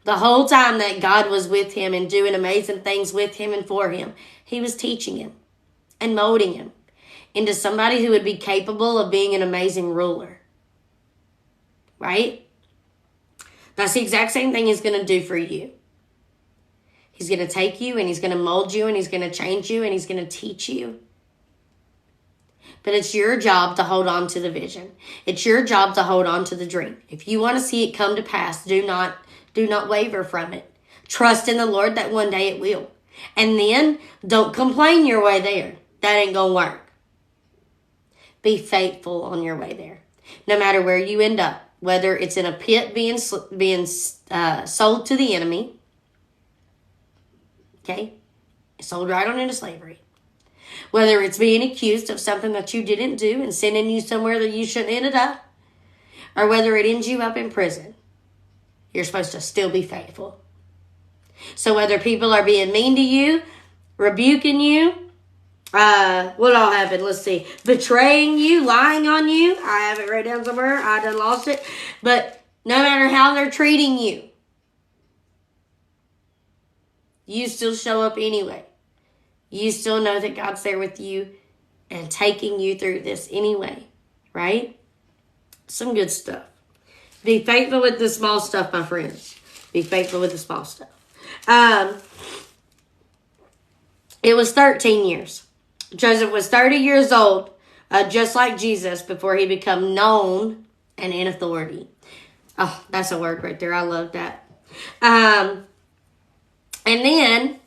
The whole time that God was with him and doing amazing things with him and for him, he was teaching him and molding him into somebody who would be capable of being an amazing ruler. Right? That's the exact same thing he's going to do for you. He's going to take you and he's going to mold you and he's going to change you and he's going to teach you. But it's your job to hold on to the vision. It's your job to hold on to the dream. If you want to see it come to pass, do not waver from it. Trust in the Lord that one day it will. And then don't complain your way there. That ain't going to work. Be faithful on your way there. No matter where you end up, whether it's in a pit being sold to the enemy. Okay? Sold right on into slavery. Whether it's being accused of something that you didn't do and sending you somewhere that you shouldn't end up. Or whether it ends you up in prison. You're supposed to still be faithful. So whether people are being mean to you, rebuking you, What all happened? Let's see. Betraying you, lying on you. I have it right down somewhere. I done lost it. But no matter how they're treating you, you still show up anyway. You still know that God's there with you and taking you through this anyway, right? Some good stuff. Be faithful with the small stuff, my friends. Be faithful with the small stuff. It was 13 years. Joseph was 30 years old, just like Jesus, before he became known and in authority. Oh, that's a word right there. I love that. And then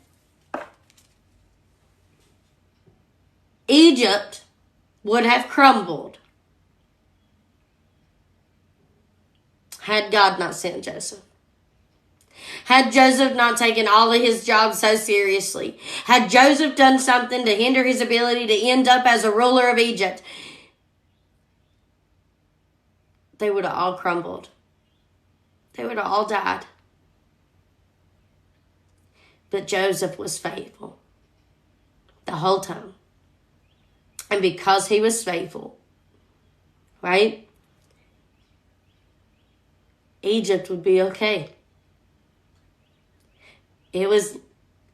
Egypt would have crumbled had God not sent Joseph. Had Joseph not taken all of his job so seriously. Had Joseph done something to hinder his ability to end up as a ruler of Egypt, they would have all crumbled. They would have all died. But Joseph was faithful the whole time. And because he was faithful, right, Egypt would be okay. It was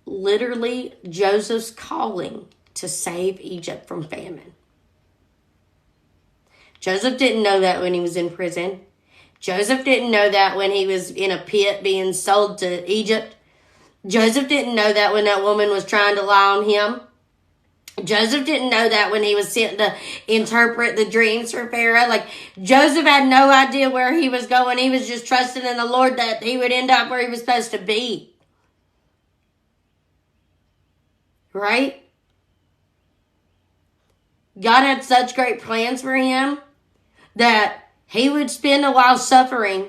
literally Joseph's calling to save Egypt from famine. Joseph didn't know that when he was in prison. Joseph didn't know that when he was in a pit being sold to Egypt. Joseph didn't know that when that woman was trying to lie on him. Joseph didn't know that when he was sent to interpret the dreams for Pharaoh. Like, Joseph had no idea where he was going. He was just trusting in the Lord that he would end up where he was supposed to be. Right? God had such great plans for him that he would spend a while suffering,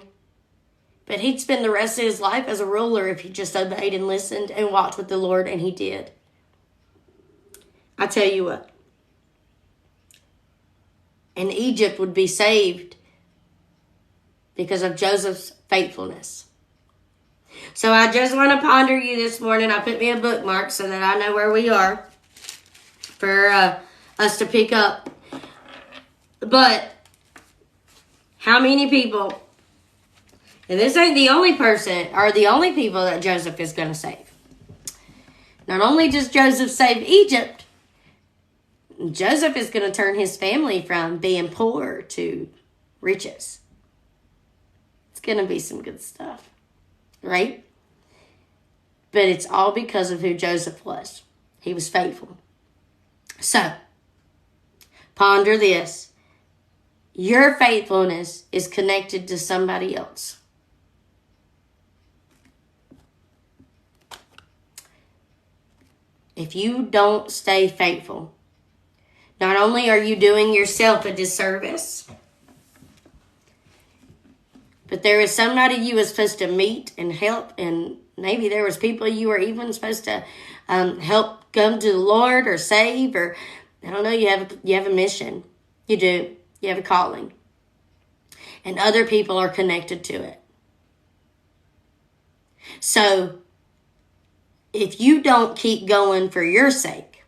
but he'd spend the rest of his life as a ruler if he just obeyed and listened and walked with the Lord, and he did. I tell you what. And Egypt would be saved because of Joseph's faithfulness. So I just want to ponder you this morning. I put me a bookmark so that I know where we are for us to pick up. But how many people, and this ain't the only person or the only people that Joseph is going to save. Not only does Joseph save Egypt, Joseph is going to turn his family from being poor to riches. It's going to be some good stuff, right? But it's all because of who Joseph was. He was faithful. So, ponder this. Your faithfulness is connected to somebody else. If you don't stay faithful, not only are you doing yourself a disservice, but there is somebody you were supposed to meet and help, and maybe there was people you were even supposed to help come to the Lord or save, or I don't know. You have a mission. You do. You have a calling, and other people are connected to it. So, if you don't keep going for your sake,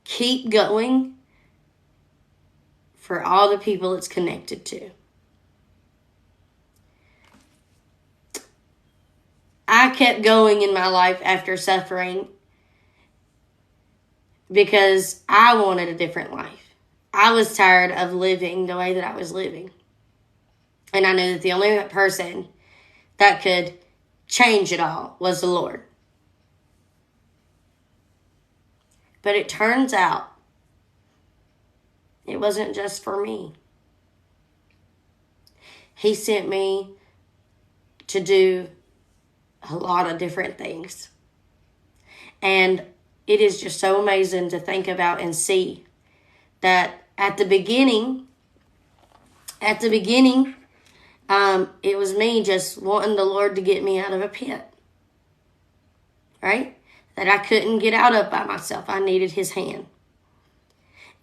keep going for all the people it's connected to. I kept going in my life after suffering because I wanted a different life. I was tired of living the way that I was living. And I knew that the only person that could change it all was the Lord. But it turns out it wasn't just for me. He sent me to do a lot of different things. And it is just so amazing to think about and see that at the beginning, it was me just wanting the Lord to get me out of a pit. Right? That I couldn't get out of by myself. I needed his hand.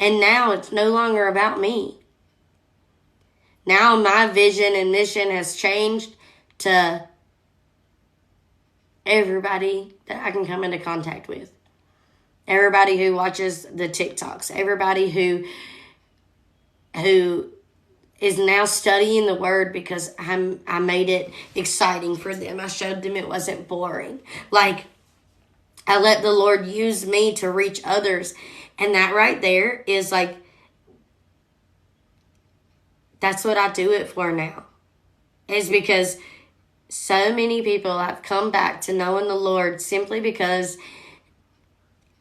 And now it's no longer about me. Now my vision and mission has changed to everybody that I can come into contact with. Everybody who watches the TikToks, everybody who is now studying the word because I made it exciting for them. I showed them it wasn't boring. Like, I let the Lord use me to reach others. And that right there is like, that's what I do it for now. Is because so many people have come back to knowing the Lord simply because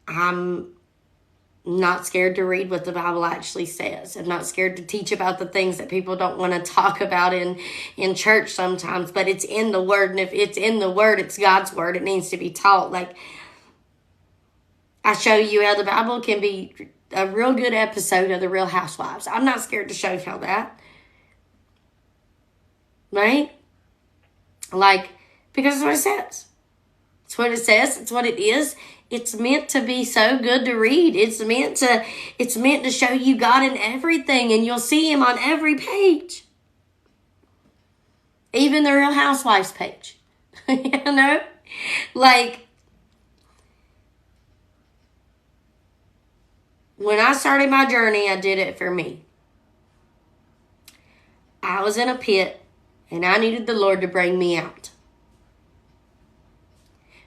I'm not scared to read what the Bible actually says. I'm not scared to teach about the things that people don't want to talk about in church sometimes, but it's in the Word. And if it's in the Word, it's God's Word. It needs to be taught. Like, I show you how the Bible can be a real good episode of The Real Housewives. I'm not scared to show y'all that. Right? Like, because it's what it says. It's what it says. It's what it is. It's meant to be so good to read. It's meant to show you God in everything, and you'll see him on every page. Even the Real Housewives page. You know? Like, when I started my journey, I did it for me. I was in a pit, and I needed the Lord to bring me out.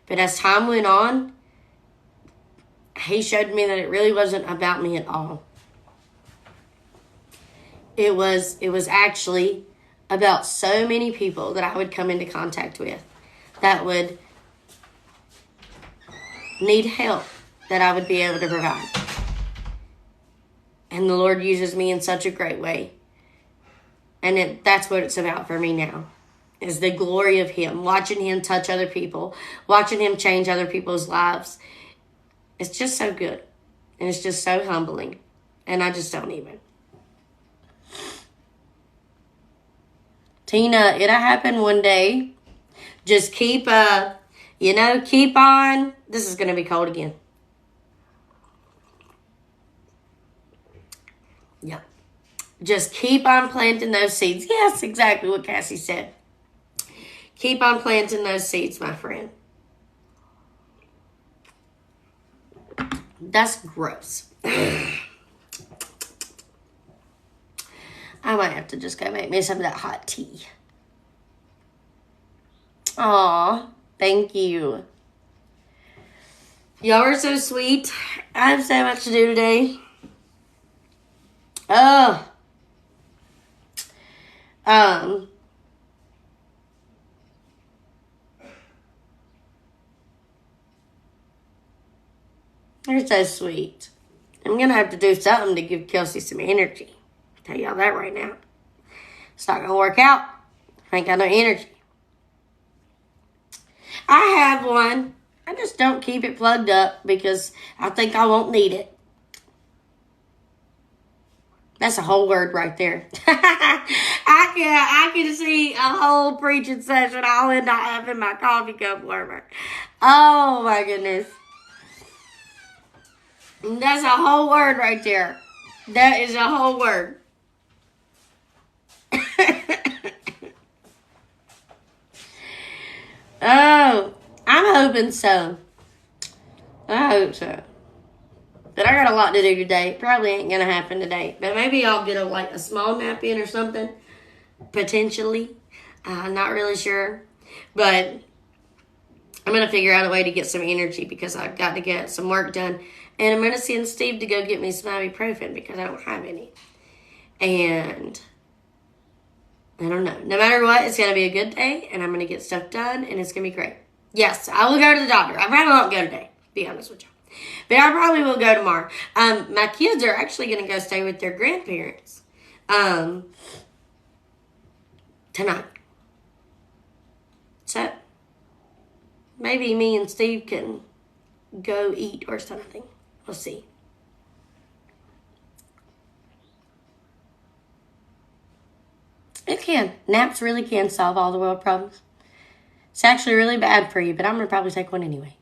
But as time went on, he showed me that it really wasn't about me at all. It was actually about so many people that I would come into contact with that would need help that I would be able to provide. And the Lord uses me in such a great way. And that's what it's about for me now. Is the glory of him. Watching him touch other people. Watching him change other people's lives. It's just so good. And it's just so humbling. And I just don't even. Tina, it'll happen one day. Just keep on. This is going to be cold again. Yeah. Just keep on planting those seeds. Yes, exactly what Cassie said. Keep on planting those seeds, my friend. That's gross. I might have to just go make me some of that hot tea. Aw, thank you. Y'all are so sweet. I have so much to do today. You're so sweet. I'm going to have to do something to give Kelsey some energy. I'll tell y'all that right now. It's not going to work out. I ain't got no energy. I have one. I just don't keep it plugged up because I think I won't need it. That's a whole word right there. I can see a whole preaching session all in not having my coffee cup warmer. Oh my goodness. That's a whole word right there. That is a whole word. Oh, I'm hoping so. I hope so. But I got a lot to do today. Probably ain't going to happen today. But maybe I'll get a small nap in or something. Potentially. I'm not really sure. But I'm going to figure out a way to get some energy because I've got to get some work done. And I'm going to send Steve to go get me some ibuprofen because I don't have any. And I don't know. No matter what, it's going to be a good day. And I'm going to get stuff done. And it's going to be great. Yes, I will go to the doctor. I probably won't go today, to be honest with you. But I probably will go tomorrow. My kids are actually going to go stay with their grandparents tonight. So maybe me and Steve can go eat or something. We'll see. It can. Naps really can solve all the world problems. It's actually really bad for you, but I'm going to probably take one anyway.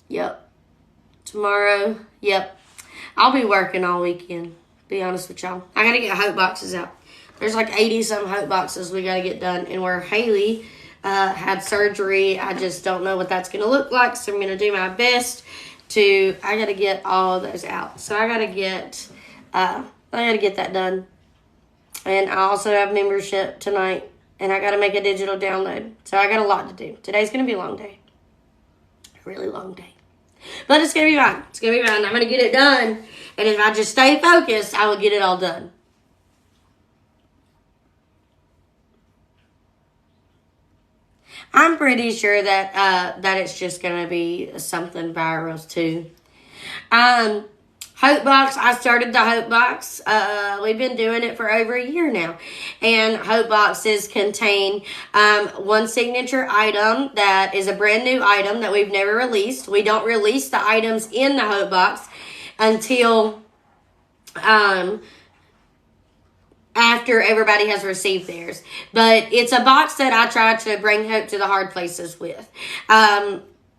Yep. Tomorrow. Yep. I'll be working all weekend, be honest with y'all. I got to get hope boxes out. There's like 80-some hope boxes we got to get done. And where Haley had surgery, I just don't know what that's going to look like. So I'm going to do my best I got to get all of those out. So I got to get that done. And I also have membership tonight. And I got to make a digital download. So I got a lot to do. Today's going to be a long day. A really long day. But it's going to be fine. It's going to be fine. I'm going to get it done. And if I just stay focused, I will get it all done. I'm pretty sure that it's just going to be something viral too. Hope Box, I started the Hope Box. We've been doing it for over a year now. And Hope Boxes contain one signature item that is a brand new item that we've never released. We don't release the items in the Hope Box until after everybody has received theirs. But it's a box that I try to bring hope to the hard places with.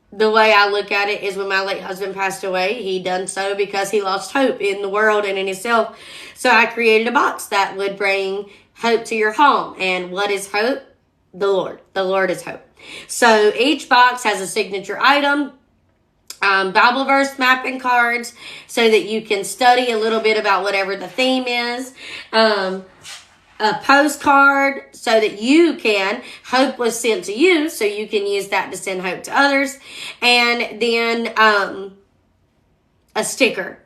The way I look at it is when my late husband passed away, he done so because he lost hope in the world and in himself. So I created a box that would bring hope to your home. And what is hope? The Lord. The Lord is hope. So each box has a signature item, Bible verse mapping cards so that you can study a little bit about whatever the theme is. A postcard so that hope was sent to you so you can use that to send hope to others. And then a sticker.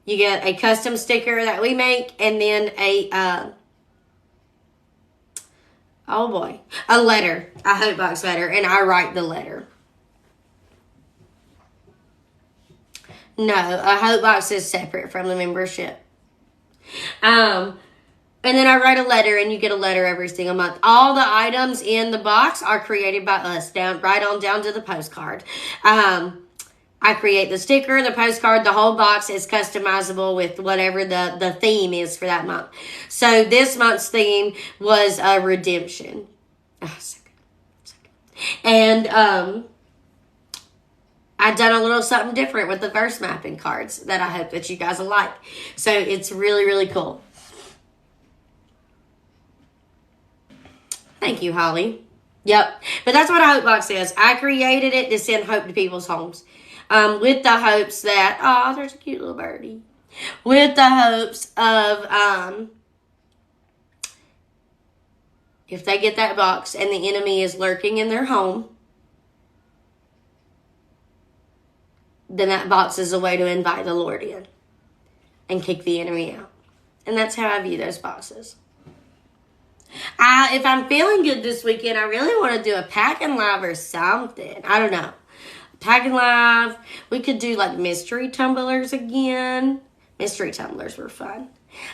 You get a custom sticker that we make and then a letter, a Hope Box letter, and I write the letter. No, a Hope Box is separate from the membership. And then I write a letter, and you get a letter every single month. All the items in the box are created by us, right on down to the postcard. I create the sticker, the postcard, the whole box is customizable with whatever the theme is for that month. So this month's theme was redemption. Oh, so good. So good. And I've done a little something different with the verse mapping cards that I hope that you guys will like. So it's really, really cool. Thank you, Holly. Yep. But that's what a Hope Box is. I created it to send hope to people's homes. With the hopes that, there's a cute little birdie. With the hopes of, if they get that box and the enemy is lurking in their home, then that box is a way to invite the Lord in and kick the enemy out. And that's how I view those boxes. If I'm feeling good this weekend, I really want to do a packing live or something. I don't know. Packing live. We could do like mystery tumblers again. Mystery tumblers were fun.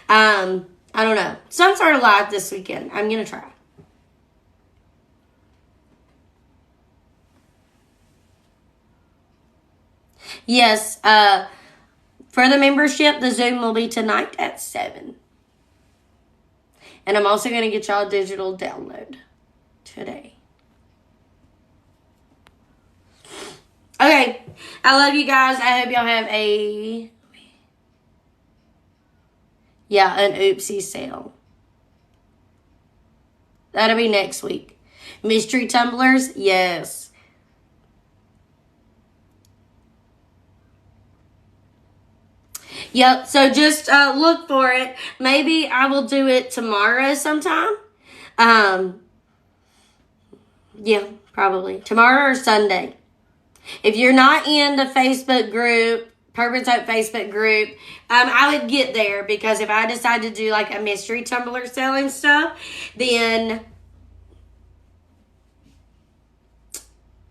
I don't know. Some sort of live this weekend. I'm going to try. Yes. For the membership, the Zoom will be tonight at 7. And I'm also going to get y'all a digital download today. Okay. I love you guys. I hope y'all have an oopsie sale. That'll be next week. Mystery tumblers? Yes. Yep, so just look for it. Maybe I will do it tomorrow sometime. Yeah, probably. Tomorrow or Sunday. If you're not in the Facebook group, Purpose Hope Facebook group, I would get there because if I decide to do like a mystery tumbler selling stuff, then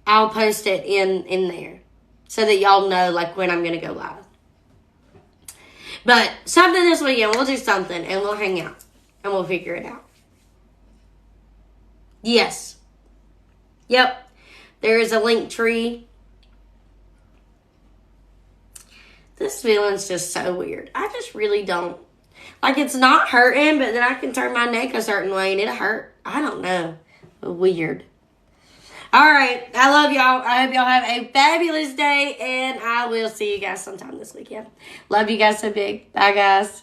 I'll post it in there so that y'all know like when I'm going to go live. But something this weekend, we'll do something and we'll hang out and we'll figure it out. Yes. Yep. There is a link tree. This feeling's just so weird. I just really don't. Like it's not hurting, but then I can turn my neck a certain way and it'll hurt. I don't know. Weird. All right. I love y'all. I hope y'all have a fabulous day, and I will see you guys sometime this weekend. Love you guys so big. Bye, guys.